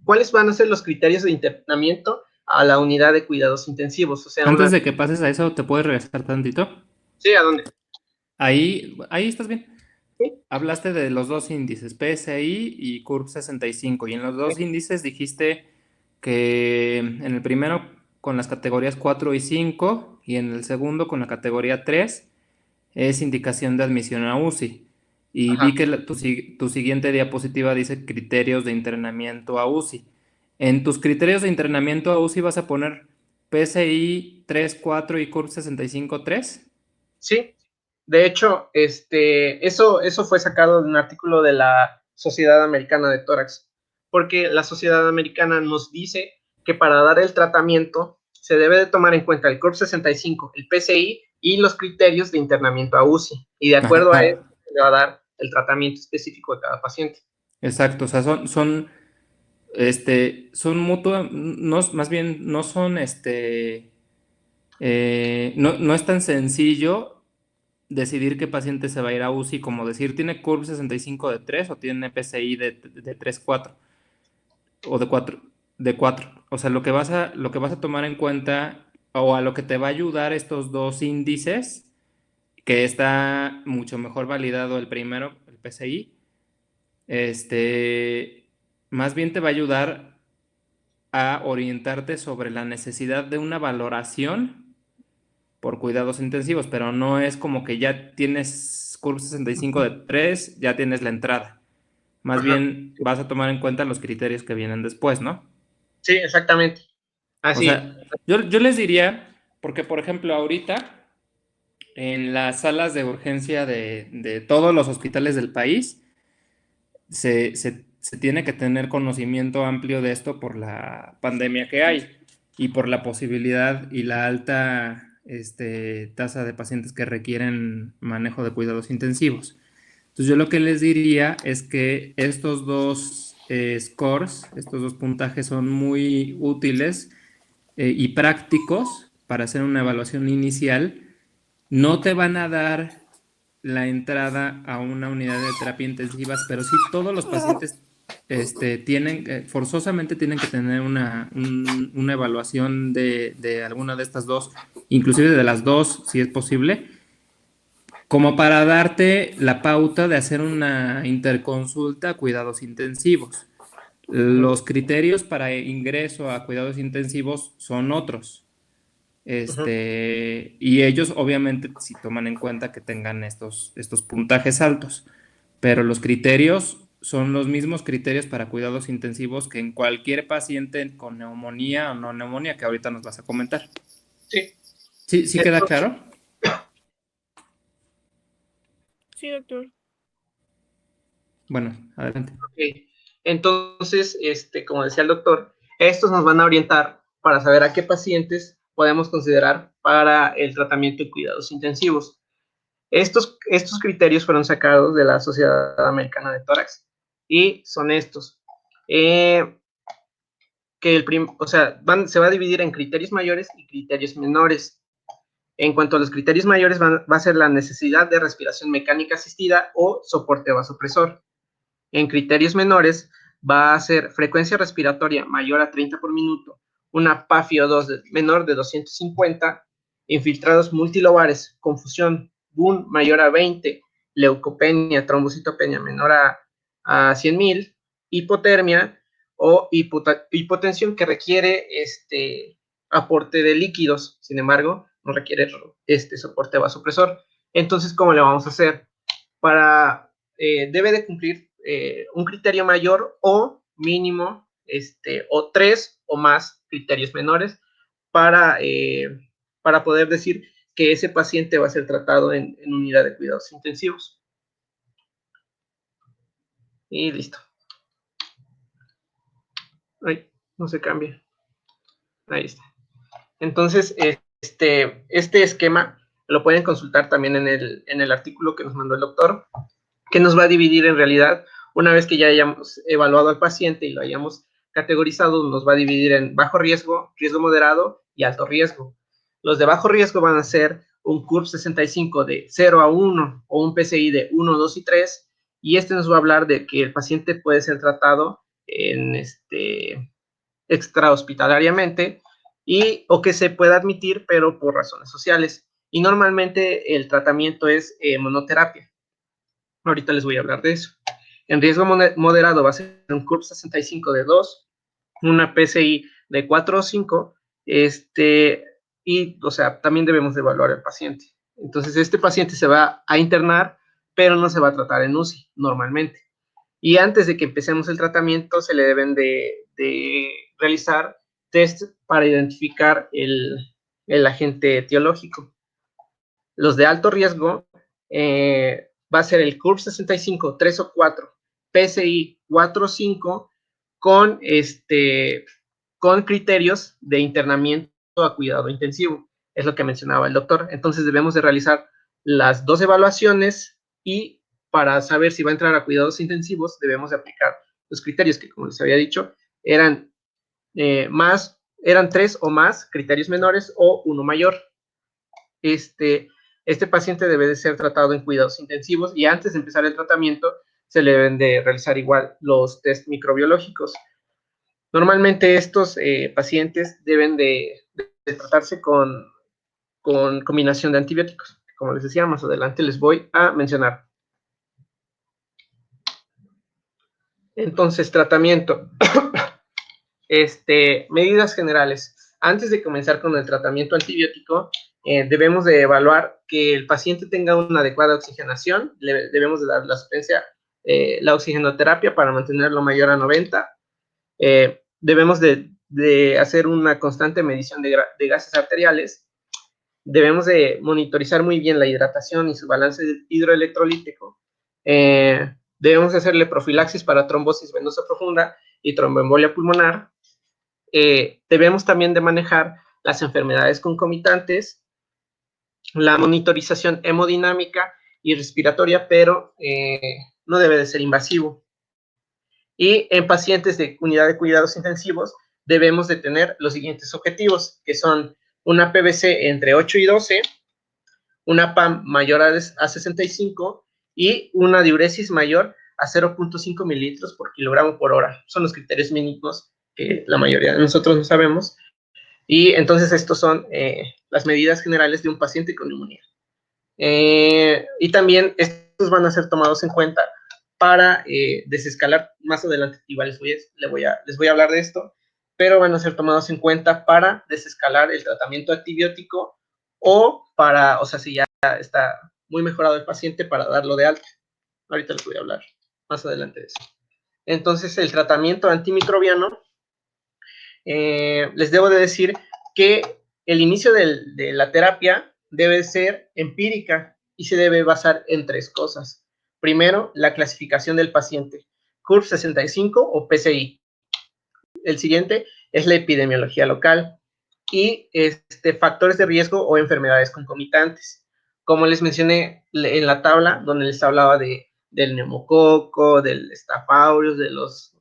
¿Cuáles van a ser los criterios de internamiento a la unidad de cuidados intensivos? O sea, antes de que pases a eso, ¿te puedes regresar tantito? Sí, ¿a dónde? Ahí estás bien. ¿Sí? Hablaste de los dos índices, PSI y CURB 65, y en los dos índices dijiste que en el primero con las categorías 4 y 5 y en el segundo con la categoría 3 es indicación de admisión a UCI. Y Ajá. vi que tu siguiente diapositiva dice criterios de internamiento a UCI. En tus criterios de internamiento a UCI vas a poner PSI 3, 4 y CURB 65, 3. Sí, de hecho, eso fue sacado de un artículo de la Sociedad Americana de Tórax, porque la Sociedad Americana nos dice que para dar el tratamiento se debe de tomar en cuenta el CURB 65, el PCI y los criterios de internamiento a UCI, y de acuerdo a eso se le va a dar el tratamiento específico de cada paciente. Exacto, o sea, son mutuamente, más bien no son, no es tan sencillo decidir qué paciente se va a ir a UCI, como decir, ¿tiene CURB 65 de 3 o tiene PCI de 3, 4? O de 4. O sea, lo que vas a tomar en cuenta o a lo que te va a ayudar estos dos índices, que está mucho mejor validado el primero, el PCI, más bien te va a ayudar a orientarte sobre la necesidad de una valoración por cuidados intensivos, pero no es como que ya tienes CURB 65 de 3, ya tienes la entrada. Más bien vas a tomar en cuenta los criterios que vienen después, ¿no? Sí, exactamente. O Así. sea, yo les diría, porque por ejemplo ahorita en las salas de urgencia de todos los hospitales del país se tiene que tener conocimiento amplio de esto por la pandemia que hay y por la posibilidad y la alta tasa de pacientes que requieren manejo de cuidados intensivos. Entonces yo lo que les diría es que estos dos scores, estos dos puntajes son muy útiles y prácticos para hacer una evaluación inicial. No te van a dar la entrada a una unidad de terapia intensivas, pero sí todos los pacientes forzosamente tienen que tener una evaluación de alguna de estas dos, inclusive de las dos, si es posible, como para darte la pauta de hacer una interconsulta a cuidados intensivos. Los criterios para ingreso a cuidados intensivos son otros. Y ellos obviamente sí toman en cuenta que tengan estos puntajes altos, pero los criterios son los mismos criterios para cuidados intensivos que en cualquier paciente con neumonía o no neumonía, que ahorita nos vas a comentar. Sí. ¿Sí queda claro? Sí, doctor. Bueno, adelante. Okay. Entonces, como decía el doctor, estos nos van a orientar para saber a qué pacientes podemos considerar para el tratamiento de cuidados intensivos. Estos criterios fueron sacados de la Sociedad Americana de Tórax y son estos. Se va a dividir en criterios mayores y criterios menores. En cuanto a los criterios mayores, va a ser la necesidad de respiración mecánica asistida o soporte vasopresor. En criterios menores, va a ser frecuencia respiratoria mayor a 30 por minuto, una PaFi-O2 menor de 250, infiltrados multilobares, confusión, BUN mayor a 20, leucopenia, trombocitopenia menor a 100,000, hipotermia o hipotensión que requiere aporte de líquidos, sin embargo, no requiere soporte vasopresor. Entonces, ¿cómo le vamos a hacer? Debe de cumplir un criterio mayor o mínimo, o 3 o más criterios menores para poder decir que ese paciente va a ser tratado en unidad de cuidados intensivos. Y listo. Ay, no se cambia. Ahí está. Entonces, este esquema lo pueden consultar también en el artículo que nos mandó el doctor, que nos va a dividir en realidad, una vez que ya hayamos evaluado al paciente y lo hayamos categorizado, nos va a dividir en bajo riesgo, riesgo moderado y alto riesgo. Los de bajo riesgo van a ser un CURB 65 de 0 a 1 o un PCI de 1, 2 y 3, y nos va a hablar de que el paciente puede ser tratado extrahospitalariamente o que se pueda admitir, pero por razones sociales. Y normalmente el tratamiento es monoterapia. Ahorita les voy a hablar de eso. En riesgo moderado va a ser un CURB 65 de 2, una PCI de 4 o 5, también debemos de evaluar al paciente. Entonces, este paciente se va a internar, pero no se va a tratar en UCI normalmente. Y antes de que empecemos el tratamiento, se le deben de realizar test para identificar el agente etiológico. Los de alto riesgo va a ser el CURB 65, 3 o 4, PCI 4 o 5, con criterios de internamiento a cuidado intensivo. Es lo que mencionaba el doctor. Entonces debemos de realizar las dos evaluaciones y para saber si va a entrar a cuidados intensivos debemos de aplicar los criterios que, como les había dicho, eran 3 o más criterios menores o uno mayor. Este paciente debe de ser tratado en cuidados intensivos y antes de empezar el tratamiento se le deben de realizar igual los test microbiológicos. Normalmente estos pacientes deben de tratarse con combinación de antibióticos. Como les decía, más adelante les voy a mencionar. Entonces, tratamiento. Medidas generales. Antes de comenzar con el tratamiento antibiótico, debemos de evaluar que el paciente tenga una adecuada oxigenación. Debemos de dar la oxigenoterapia para mantenerlo mayor a 90. Debemos de hacer una constante medición de gases arteriales. Debemos de monitorizar muy bien la hidratación y su balance hidroelectrolítico. Debemos de hacerle profilaxis para trombosis venosa profunda y tromboembolia pulmonar. Debemos también de manejar las enfermedades concomitantes la monitorización hemodinámica y respiratoria, pero no debe de ser invasivo. Y en pacientes de unidad de cuidados intensivos debemos de tener los siguientes objetivos, que son una PVC entre 8 y 12, una PAM mayor a 65 y una diuresis mayor a 0.5 mililitros por kilogramo por hora. Son los criterios mínimos que la mayoría de nosotros no sabemos. Y entonces estos son las medidas generales de un paciente con neumonía. Y también estos van a ser tomados en cuenta para desescalar más adelante. Igual les voy a hablar de esto, pero van a ser tomados en cuenta para desescalar el tratamiento antibiótico o para, o sea, si ya está muy mejorado el paciente, para darlo de alta. Ahorita les voy a hablar más adelante de eso. Entonces, el tratamiento antimicrobiano, les debo de decir que el inicio de la terapia debe ser empírica y se debe basar en 3 cosas. Primero, la clasificación del paciente, CURB-65 o PCI. El siguiente es la epidemiología local y factores de riesgo o enfermedades concomitantes. Como les mencioné en la tabla, donde les hablaba del neumococo, del Staph aureus, de los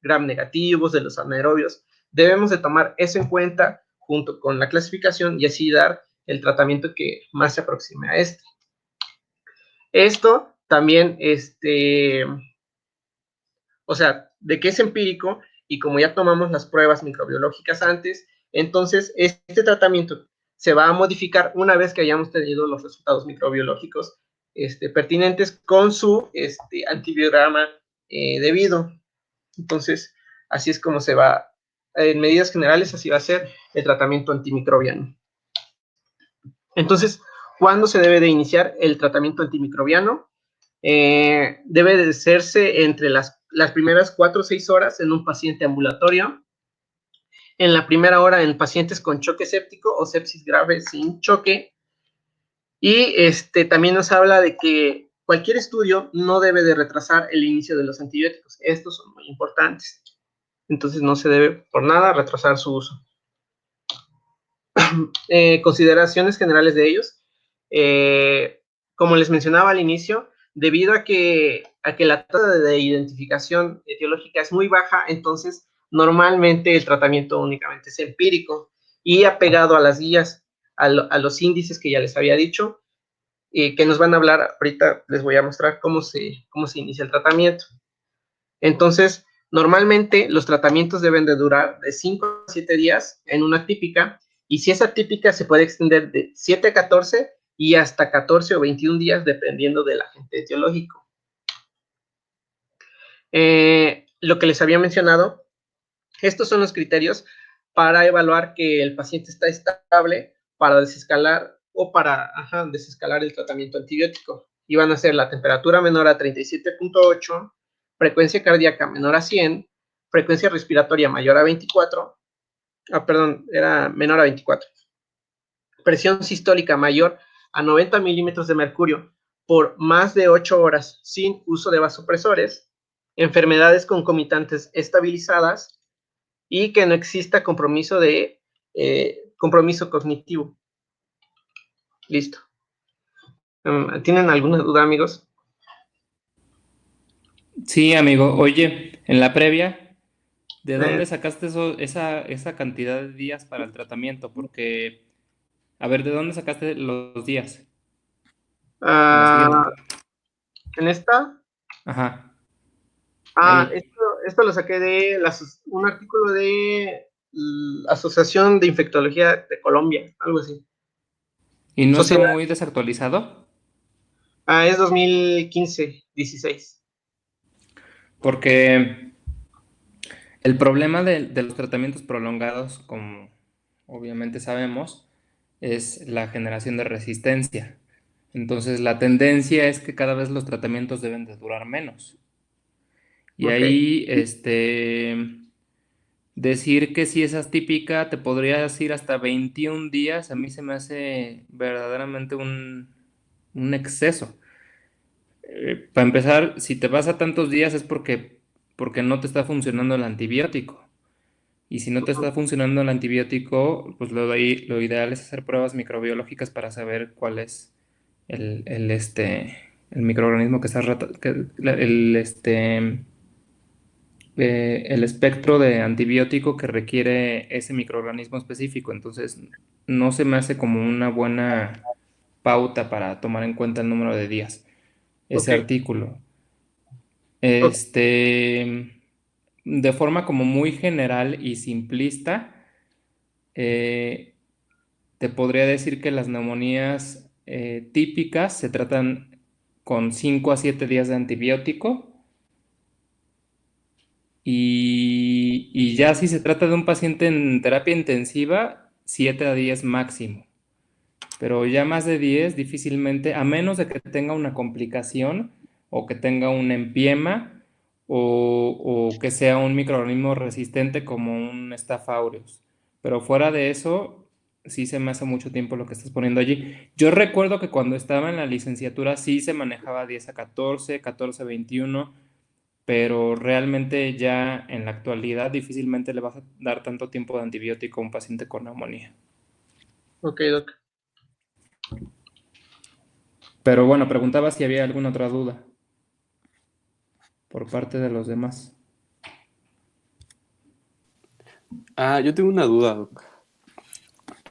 gram negativos, de los anaerobios, debemos de tomar eso en cuenta junto con la clasificación y así dar el tratamiento que más se aproxime a este. Esto también, o sea, de que es empírico y como ya tomamos las pruebas microbiológicas antes, entonces este tratamiento se va a modificar una vez que hayamos tenido los resultados microbiológicos pertinentes con su antibiograma debido. Entonces, así es como se va, en medidas generales, así va a ser el tratamiento antimicrobiano. Entonces, ¿cuándo se debe de iniciar el tratamiento antimicrobiano? Debe de hacerse entre las primeras 4 o 6 horas en un paciente ambulatorio, en la primera hora en pacientes con choque séptico o sepsis grave sin choque, y también nos habla de que cualquier estudio no debe de retrasar el inicio de los antibióticos. Estos son muy importantes. Entonces no se debe por nada retrasar su uso. Consideraciones generales de ellos. Como les mencionaba al inicio, debido a que la tasa de identificación etiológica es muy baja, entonces normalmente el tratamiento únicamente es empírico y apegado a las guías, a los índices que ya les había dicho, que nos van a hablar. Ahorita les voy a mostrar cómo se inicia el tratamiento. Entonces, normalmente los tratamientos deben de durar de 5 a 7 días en una típica, y si esa típica se puede extender de 7 a 14 y hasta 14 o 21 días dependiendo del agente etiológico. Lo que les había mencionado, estos son los criterios para evaluar que el paciente está estable para desescalar o para desescalar el tratamiento antibiótico. Y van a ser la temperatura menor a 37.8, frecuencia cardíaca menor a 100, frecuencia respiratoria mayor a 24, era menor a 24, presión sistólica mayor a 90 milímetros de mercurio por más de 8 horas sin uso de vasopresores, enfermedades concomitantes estabilizadas y que no exista compromiso cognitivo. Listo. ¿Tienen alguna duda, amigos? Sí, amigo. Oye, en la previa, ¿de dónde sacaste esa cantidad de días para el tratamiento? Porque, a ver, ¿de dónde sacaste los días? ¿En esta? Ajá. Esto lo saqué de un artículo de la Asociación de Infectología de Colombia, algo así. ¿Y no está muy desactualizado? Es 2015-16. Porque el problema de los tratamientos prolongados, como obviamente sabemos, es la generación de resistencia. Entonces, la tendencia es que cada vez los tratamientos deben de durar menos. Y ahí, decir que si esa es típica, te podrías ir hasta 21 días, a mí se me hace verdaderamente un exceso. Para empezar, si te vas a tantos días es porque no te está funcionando el antibiótico. Y si no te está funcionando el antibiótico, pues lo ideal es hacer pruebas microbiológicas para saber cuál es el microorganismo que estás el espectro de antibiótico que requiere ese microorganismo específico. Entonces, no se me hace como una buena pauta para tomar en cuenta el número de días ese Ok. artículo. Ok. De forma como muy general y simplista, te podría decir que las neumonías típicas se tratan con 5 a 7 días de antibiótico y ya si se trata de un paciente en terapia intensiva, 7 a 10 máximo. Pero ya más de 10 difícilmente, a menos de que tenga una complicación o que tenga un empiema o que sea un microorganismo resistente como un Staph aureus. Pero fuera de eso, sí se me hace mucho tiempo lo que estás poniendo allí. Yo recuerdo que cuando estaba en la licenciatura sí se manejaba 10 a 14, 14 a 21, pero realmente ya en la actualidad difícilmente le vas a dar tanto tiempo de antibiótico a un paciente con neumonía. Ok, Doc. Pero bueno, preguntaba si había alguna otra duda por parte de los demás. Yo tengo una duda, Doc.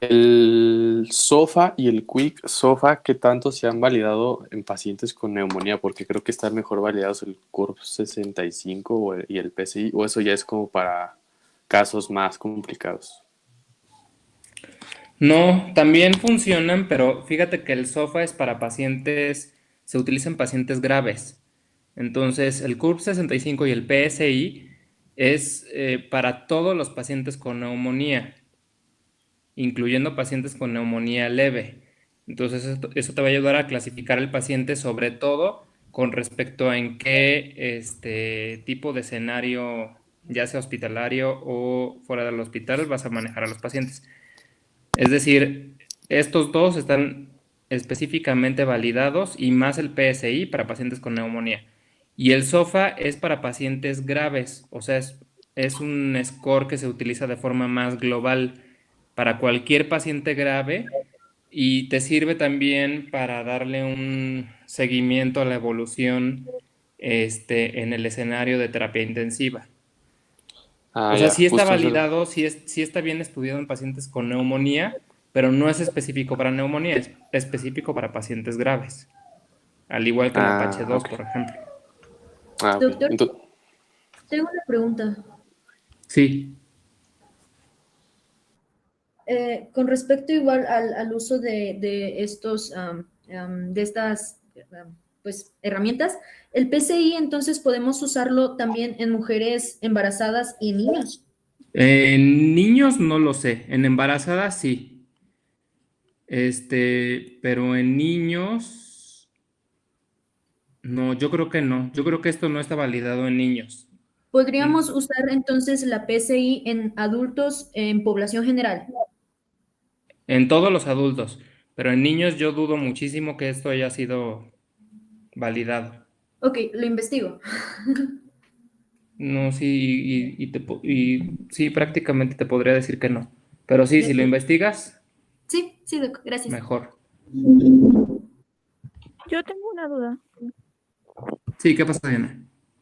El SOFA y el Quick SOFA, ¿qué tanto se han validado en pacientes con neumonía? Porque creo que están mejor validados el CURB 65 y el PCI, o eso ya es como para casos más complicados. No, también funcionan, pero fíjate que el SOFA es para pacientes, se utiliza en pacientes graves. Entonces, el CURB 65 y el PSI es para todos los pacientes con neumonía, incluyendo pacientes con neumonía leve. Entonces, eso te va a ayudar a clasificar al paciente, sobre todo con respecto a en qué tipo de escenario, ya sea hospitalario o fuera del hospital, vas a manejar a los pacientes. Es decir, estos dos están específicamente validados y más el PSI para pacientes con neumonía. Y el SOFA es para pacientes graves, o sea, es un score que se utiliza de forma más global para cualquier paciente grave y te sirve también para darle un seguimiento a la evolución en el escenario de terapia intensiva. O sea, Ya, sí está justo eso. validado, sí está bien estudiado en pacientes con neumonía, pero no es específico para neumonía, es específico para pacientes graves, al igual que el Apache 2, Ok. por ejemplo. Ok. Doctor, Entonces, tengo una pregunta. Sí, Con respecto igual al uso de de estas pues, herramientas, el PCI entonces podemos usarlo también en mujeres embarazadas y niños. en niños no lo sé, en embarazadas sí, pero en niños, no, yo creo que no, yo creo que esto no está validado en niños. ¿Podríamos usar entonces la PCI en adultos en población general? En todos los adultos, pero en niños yo dudo muchísimo que esto haya sido validado. Ok, lo investigo. No, sí, sí, prácticamente te podría decir que no. Pero sí, si lo investigas, Sí, sí, Doc, gracias. mejor. Yo tengo una duda, Sí, ¿qué pasa, Diana?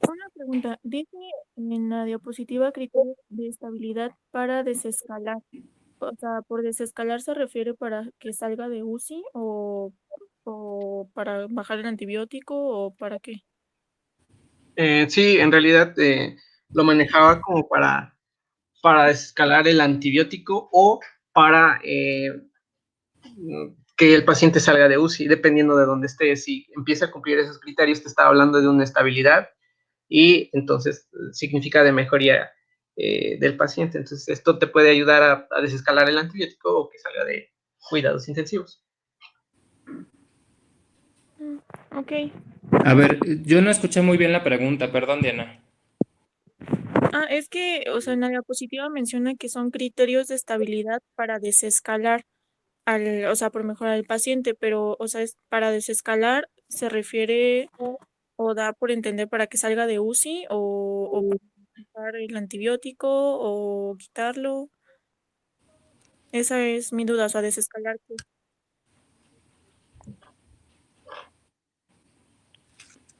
una pregunta. Dice en la diapositiva criterios de estabilidad para desescalar. O sea, por desescalar se refiere para que salga de UCI o para bajar el antibiótico o para qué. Sí, en realidad lo manejaba como para escalar el antibiótico o para que el paciente salga de UCI, dependiendo de dónde esté. Si empieza a cumplir esos criterios, te estaba hablando de una estabilidad y entonces significa de mejoría del paciente. Entonces, esto te puede ayudar a desescalar el antibiótico o que salga de cuidados intensivos. Ok. A ver, yo no escuché muy bien la pregunta, perdón, Diana. Es que, o sea, en la diapositiva menciona que son criterios de estabilidad para desescalar o sea, por mejorar al paciente, pero, o sea, para desescalar se refiere o da por entender para que salga de UCI o usar el antibiótico o quitarlo. Esa es mi duda, o sea, desescalar.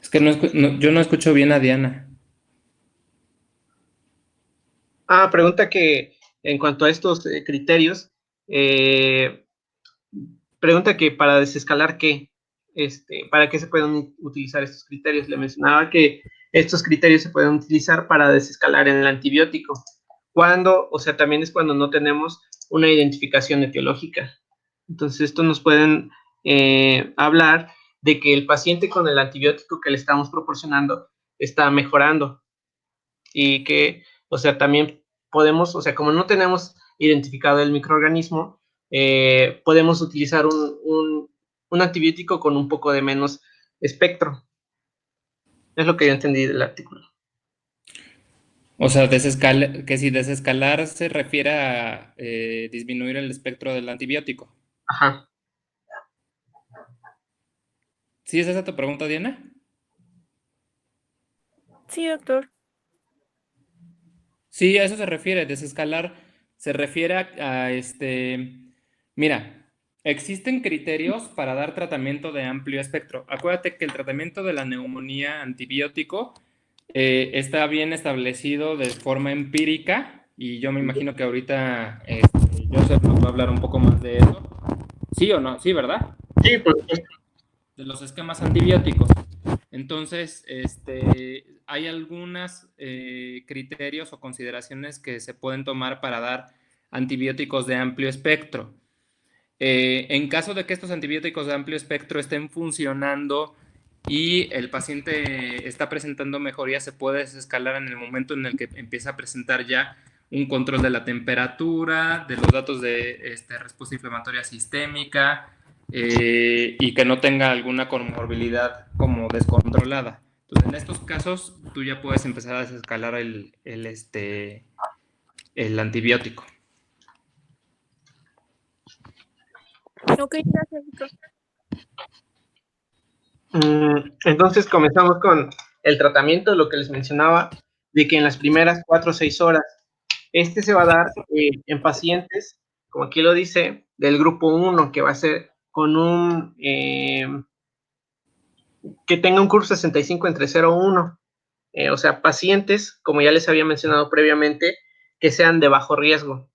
Es que yo no escucho bien a Diana. Pregunta que en cuanto a estos criterios, pregunta que para desescalar qué, para qué se pueden utilizar estos criterios. Le mencionaba que estos criterios se pueden utilizar para desescalar en el antibiótico. Cuando, o sea, también es cuando no tenemos una identificación etiológica. Entonces, esto nos pueden hablar de que el paciente con el antibiótico que le estamos proporcionando está mejorando y que, o sea, también podemos, o sea, como no tenemos identificado el microorganismo, podemos utilizar un antibiótico con un poco de menos espectro. Es lo que yo entendí del artículo. O sea, que si desescalar se refiere a disminuir el espectro del antibiótico. Ajá. ¿Sí es esa tu pregunta, Diana? Sí, doctor. Sí, a eso se refiere. Desescalar se refiere Mira, existen criterios para dar tratamiento de amplio espectro. Acuérdate que el tratamiento de la neumonía antibiótico está bien establecido de forma empírica y yo me imagino que ahorita Joseph nos va a hablar un poco más de eso. ¿Sí o no? Sí, ¿verdad? Sí, por supuesto. De los esquemas antibióticos. Entonces, hay algunos criterios o consideraciones que se pueden tomar para dar antibióticos de amplio espectro. En caso de que estos antibióticos de amplio espectro estén funcionando y el paciente está presentando mejoría, se puede desescalar en el momento en el que empieza a presentar ya un control de la temperatura, de los datos de respuesta inflamatoria sistémica, y que no tenga alguna comorbilidad como descontrolada. Entonces, en estos casos, tú ya puedes empezar a desescalar el antibiótico. Ok, gracias, doctor. Entonces comenzamos con el tratamiento, lo que les mencionaba, de que en las primeras 4 o 6 horas, se va a dar en pacientes, como aquí lo dice, del grupo 1, que va a ser con que tenga un curso 65 entre 0 y 1. O sea, pacientes, como ya les había mencionado previamente, que sean de bajo riesgo.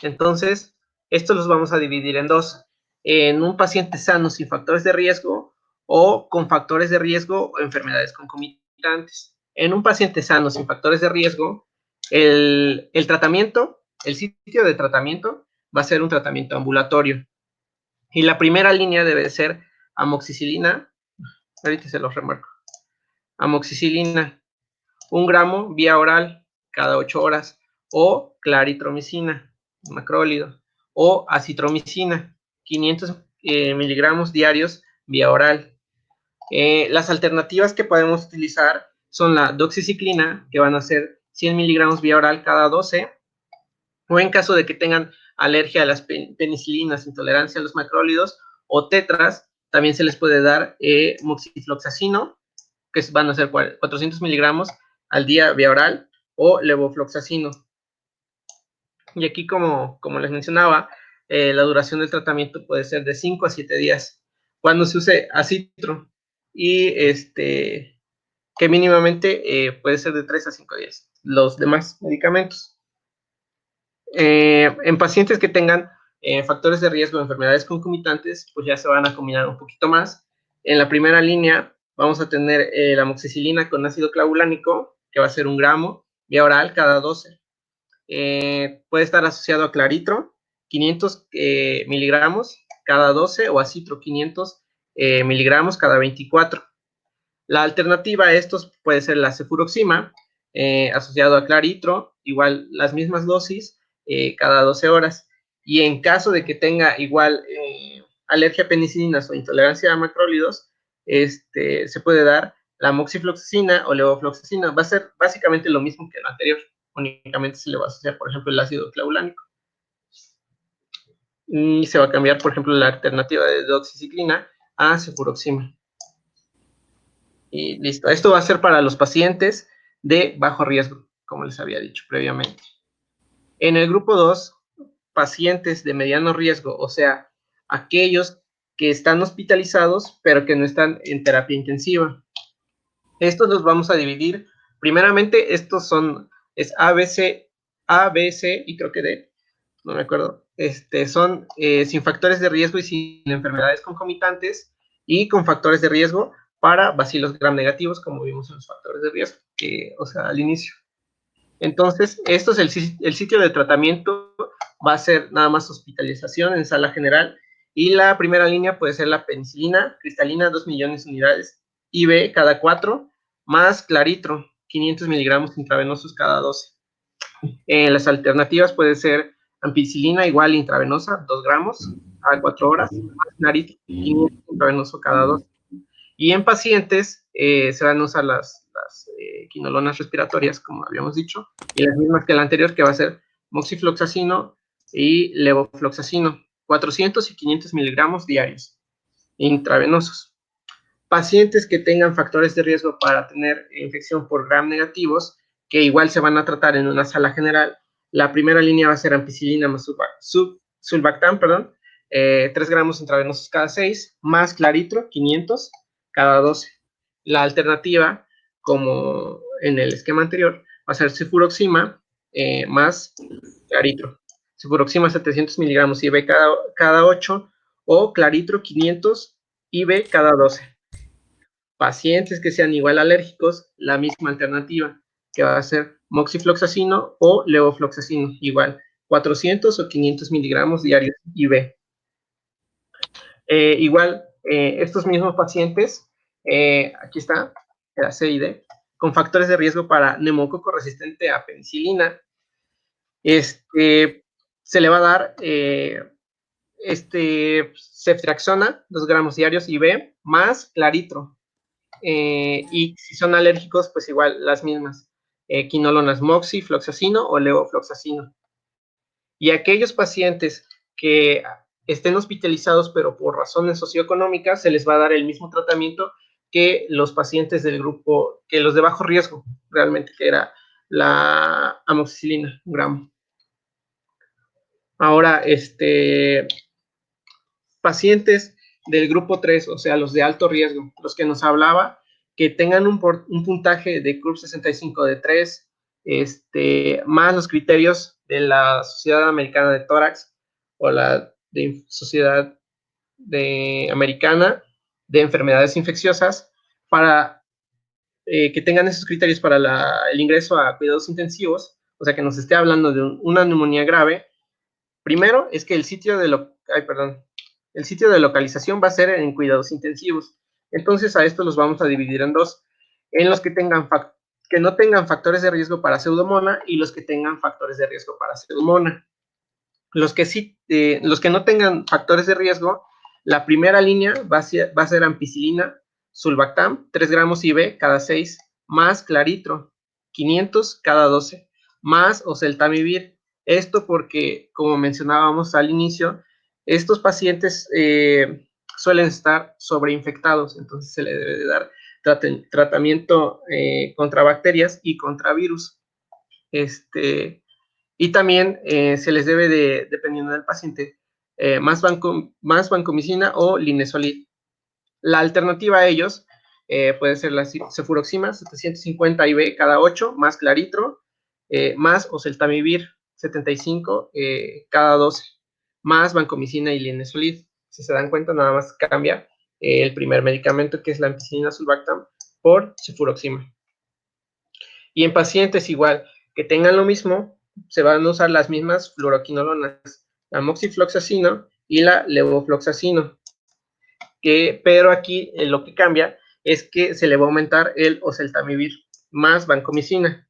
Entonces, estos los vamos a dividir en dos. En un paciente sano sin factores de riesgo o con factores de riesgo o enfermedades concomitantes. En un paciente sano sin factores de riesgo, el tratamiento, el sitio de tratamiento va a ser un tratamiento ambulatorio. Y la primera línea debe ser amoxicilina, ahorita se los remarco, amoxicilina, 1 gramo vía oral cada 8 horas, o claritromicina, macrólido, o acitromicina, 500 miligramos diarios vía oral. Las alternativas que podemos utilizar son la doxiciclina, que van a ser 100 miligramos vía oral cada 12, o en caso de que tengan alergia a las penicilinas, intolerancia a los macrólidos, o tetras, también se les puede dar moxifloxacino, que van a ser 400 miligramos al día vía oral, o levofloxacino. Y aquí, como les mencionaba, la duración del tratamiento puede ser de 5 a 7 días, cuando se use acitro, y que mínimamente puede ser de 3 a 5 días. Los demás medicamentos. En pacientes que tengan factores de riesgo de enfermedades concomitantes, pues ya se van a combinar un poquito más. En la primera línea vamos a tener la amoxicilina con ácido clavulánico, que va a ser 1 gramo vía oral cada 12. Puede estar asociado a claritro, 500 miligramos cada 12, o a citro, 500 miligramos cada 24. La alternativa a estos puede ser la cefuroxima, asociado a claritro, igual las mismas dosis, cada 12 horas. Y en caso de que tenga igual alergia a penicilinas o intolerancia a macrólidos, se puede dar la moxifloxacina o levofloxacina. Va a ser básicamente lo mismo que el anterior, únicamente se le va a asociar, por ejemplo, el ácido clavulánico. Y se va a cambiar, por ejemplo, la alternativa de doxiciclina a cefuroxima. Y listo. Esto va a ser para los pacientes de bajo riesgo, como les había dicho previamente. En el grupo 2, pacientes de mediano riesgo, o sea, aquellos que están hospitalizados, pero que no están en terapia intensiva. Estos los vamos a dividir. Primeramente, estos es A, B, C y creo que D, no me acuerdo. Son sin factores de riesgo y sin enfermedades concomitantes y con factores de riesgo para bacilos gram negativos, como vimos en los factores de riesgo, o sea, al inicio. Entonces, esto es el sitio de tratamiento, va a ser nada más hospitalización en sala general, y la primera línea puede ser la penicilina cristalina, 2 millones de unidades, IV cada 4, más claritro, 500 miligramos intravenosos cada 12. Las alternativas puede ser ampicilina igual intravenosa, 2 gramos a 4 horas, más claritro, 500 intravenoso cada 12. Y en pacientes se van a usar las quinolonas respiratorias, como habíamos dicho, y las mismas que la anterior, que va a ser moxifloxacino y levofloxacino, 400 y 500 miligramos diarios, intravenosos. Pacientes que tengan factores de riesgo para tener infección por gram negativos, que igual se van a tratar en una sala general, la primera línea va a ser ampicilina más sulbactam, 3 gramos intravenosos cada 6, más claritro, 500 cada 12. La alternativa, como en el esquema anterior, va a ser cefuroxima más claritro. Cefuroxima 700 miligramos IV cada 8 o claritro 500 IV cada 12. Pacientes que sean igual alérgicos, la misma alternativa, que va a ser moxifloxacino o levofloxacino, igual 400 o 500 miligramos diarios IV. Igual, estos mismos pacientes, aquí está, la C y D, con factores de riesgo para neumococo resistente a penicilina, se le va a dar ceftriaxona, 2 gramos diarios IV, más claritro. Y si son alérgicos, pues igual las mismas, quinolonas moxifloxacino o levofloxacino. Y aquellos pacientes que estén hospitalizados, pero por razones socioeconómicas, se les va a dar el mismo tratamiento que los pacientes del grupo, que los de bajo riesgo, realmente, que era la amoxicilina, 1 gramo. Ahora, pacientes del grupo 3, o sea, los de alto riesgo, los que nos hablaba, que tengan un puntaje de CURB 65 de 3, más los criterios de la Sociedad Americana de Tórax o la Sociedad Americana de Enfermedades Infecciosas, para que tengan esos criterios para el ingreso a cuidados intensivos, o sea, que nos esté hablando de una neumonía grave. Primero es que el sitio de localización va a ser en cuidados intensivos. Entonces, a esto los vamos a dividir en dos, en los que no tengan factores de riesgo para pseudomonas y los que tengan factores de riesgo para pseudomonas. Los que no tengan factores de riesgo, la primera línea va a ser ampicilina sulbactam, 3 gramos IV cada 6, más claritro, 500 cada 12, más oseltamivir. Esto porque, como mencionábamos al inicio, estos pacientes suelen estar sobreinfectados, entonces se le debe de dar tratamiento contra bacterias y contra virus. Y también se les debe de, dependiendo del paciente, más vancomicina o linezolid. La alternativa a ellos puede ser la cefuroxima, 750 IV cada 8, más claritro, más oseltamivir, 75 cada 12, más vancomicina y linezolid. Si se dan cuenta, nada más cambia el primer medicamento, que es la ampicilina sulbactam, por cefuroxima. Y en pacientes igual, que tengan lo mismo, se van a usar las mismas fluoroquinolonas, la moxifloxacino y la levofloxacino. Pero aquí lo que cambia es que se le va a aumentar el oseltamivir más vancomicina.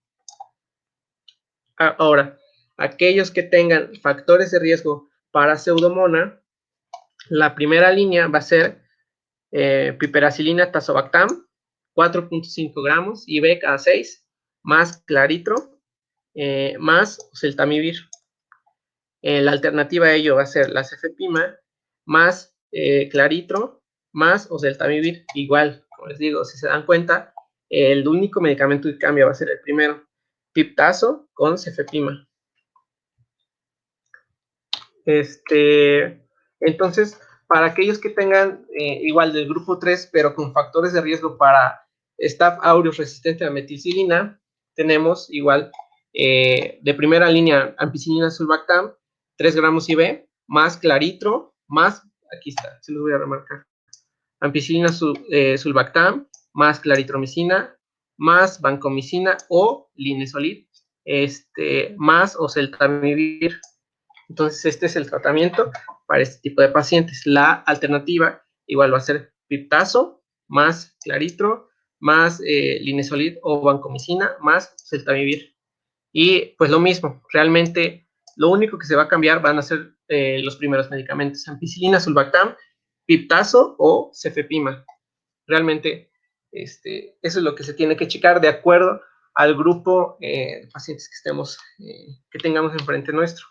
Ahora, aquellos que tengan factores de riesgo para pseudomonas, la primera línea va a ser piperacilina tazobactam, 4.5 gramos IV cada 6, más claritro, más oseltamivir. La alternativa a ello va a ser la cefepima, más claritro, más oseltamivir. Igual, como les digo, si se dan cuenta, el único medicamento que cambia va a ser el primero. piptazo con cefepima. Entonces, para aquellos que tengan igual del grupo 3, pero con factores de riesgo para Staph aureus resistente a meticilina, tenemos igual de primera línea ampicilina sulbactam, 3 gramos IV, más claritro, más, aquí está, se los voy a remarcar, ampicilina sulbactam, más claritromicina, más vancomicina o linezolid, más oseltamivir. Entonces, este es el tratamiento para este tipo de pacientes. La alternativa igual va a ser piptazo, más claritro, más linezolid o vancomicina, más oseltamivir. Y pues lo mismo, realmente lo único que se va a cambiar van a ser los primeros medicamentos, ampicilina, sulbactam, piptazo o cefepima. Realmente eso es lo que se tiene que checar de acuerdo al grupo de pacientes que tengamos enfrente nuestro.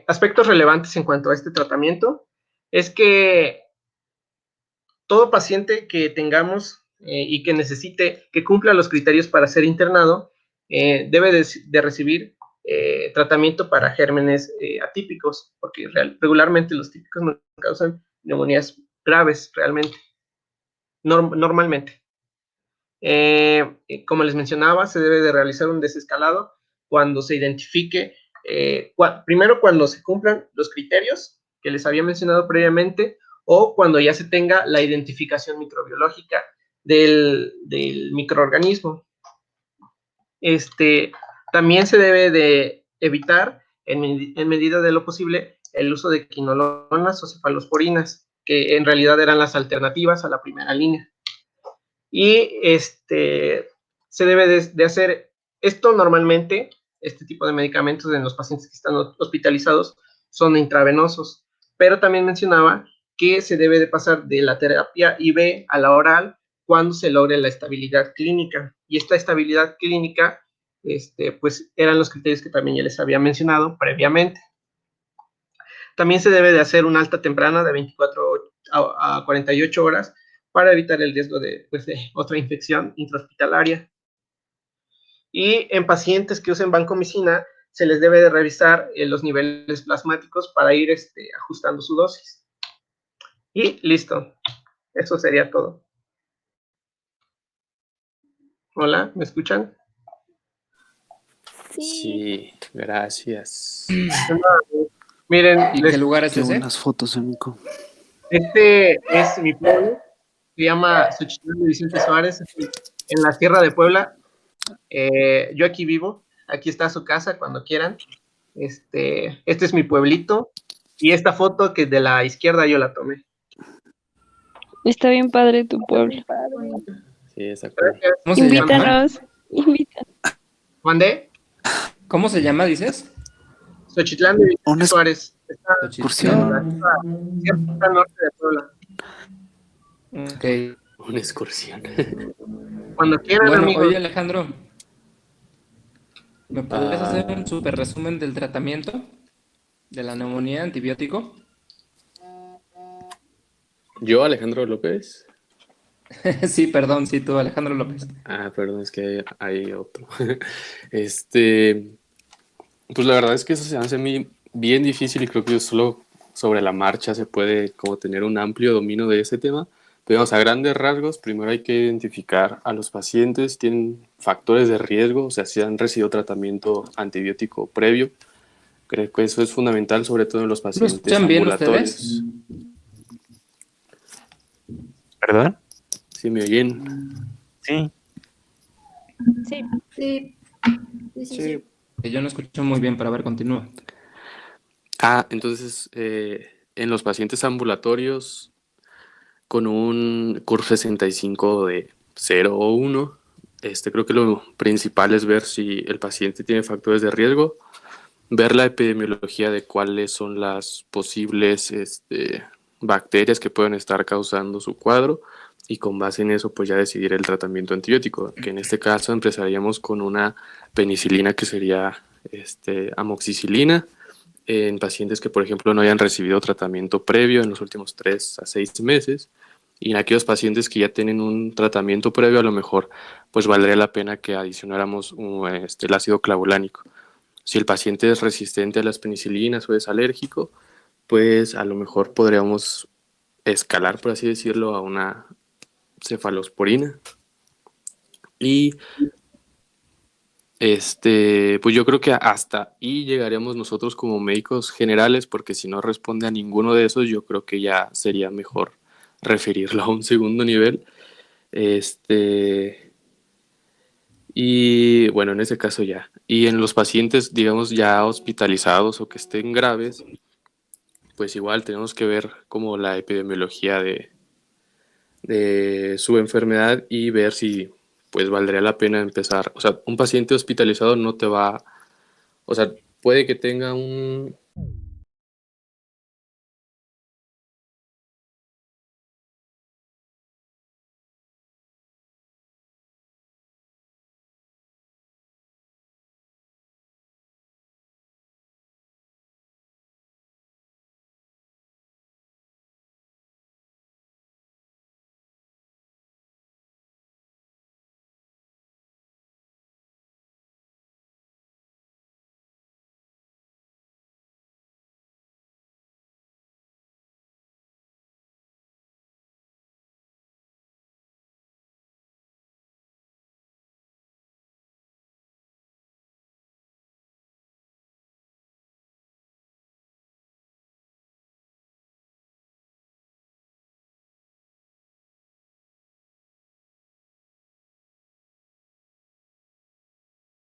Aspectos relevantes en cuanto a este tratamiento es que todo paciente que tengamos y que necesite, que cumpla los criterios para ser internado, debe de recibir tratamiento para gérmenes atípicos, porque regularmente los típicos no causan neumonías graves realmente, normalmente. Como les mencionaba, se debe de realizar un desescalado cuando se identifique, primero cuando se cumplan los criterios que les había mencionado previamente, o cuando ya se tenga la identificación microbiológica del microorganismo. También se debe de evitar, en medida de lo posible, el uso de quinolonas o cefalosporinas, que en realidad eran las alternativas a la primera línea. Y se debe de hacer esto normalmente, este tipo de medicamentos en los pacientes que están hospitalizados son intravenosos, pero también mencionaba que se debe de pasar de la terapia IV a la oral cuando se logre la estabilidad clínica. Y esta estabilidad clínica, pues eran los criterios que también ya les había mencionado previamente. También se debe de hacer una alta temprana de 24 a 48 horas para evitar el riesgo de otra infección intrahospitalaria. Y en pacientes que usen vancomicina, se les debe de revisar los niveles plasmáticos para ir ajustando su dosis. Y listo, eso sería todo. Hola, ¿me escuchan? Sí, gracias. Miren, ¿Y qué lugar es Qué ese? buenas fotos, amigo. Este es mi pueblo, se llama Xochitlán de Vicente Suárez, en la Sierra de Puebla. Yo aquí vivo, aquí está su casa cuando quieran. Este es mi pueblito y esta foto que de la izquierda yo la tomé. Está bien padre tu pueblo. Sí, esa cool. ¿Cómo se llama? Invítanos. ¿Mandé? ¿Cómo se llama, dices? Xochitlán de Vicente Suárez. Está Xochitlán. al norte de Puebla. Ok. Una excursión. Cuando quieran, Bueno, amigos. oye Alejandro, ¿me podrías hacer un súper resumen del tratamiento de la neumonía antibiótico? ¿Yo, Alejandro López? Sí, perdón, sí, tú, Alejandro López. Ah, perdón, es que hay otro. Pues la verdad es que eso se hace a mí bien difícil y creo que solo sobre la marcha se puede como tener un amplio dominio de ese tema. Pero vamos, a grandes rasgos, primero hay que identificar a los pacientes si tienen factores de riesgo, o sea, si han recibido tratamiento antibiótico previo. Creo que eso es fundamental, sobre todo en los pacientes escuchan bien ambulatorios. ustedes? ¿Perdón? ¿Sí me oyen? Sí. Sí. Yo no escucho muy bien, pero a ver, continúa. Entonces, en los pacientes ambulatorios con un CUR 65 de 0 o 1, creo que lo principal es ver si el paciente tiene factores de riesgo, ver la epidemiología de cuáles son las posibles bacterias que pueden estar causando su cuadro y con base en eso pues ya decidir el tratamiento antibiótico, que en este caso empezaríamos con una penicilina que sería amoxicilina en pacientes que por ejemplo no hayan recibido tratamiento previo en los últimos 3 a 6 meses Y en aquellos pacientes que ya tienen un tratamiento previo, a lo mejor pues valdría la pena que adicionáramos el ácido clavulánico. Si el paciente es resistente a las penicilinas o es alérgico, pues a lo mejor podríamos escalar, por así decirlo, a una cefalosporina. Y pues yo creo que hasta ahí llegaríamos nosotros como médicos generales, porque si no responde a ninguno de esos, yo creo que ya sería mejor referirlo a un segundo nivel. Y bueno, en ese caso ya. Y en los pacientes, digamos, ya hospitalizados o que estén graves, pues igual tenemos que ver como la epidemiología de su enfermedad y ver si pues valdría la pena empezar. O sea, un paciente hospitalizado no te va, o sea, puede que tenga un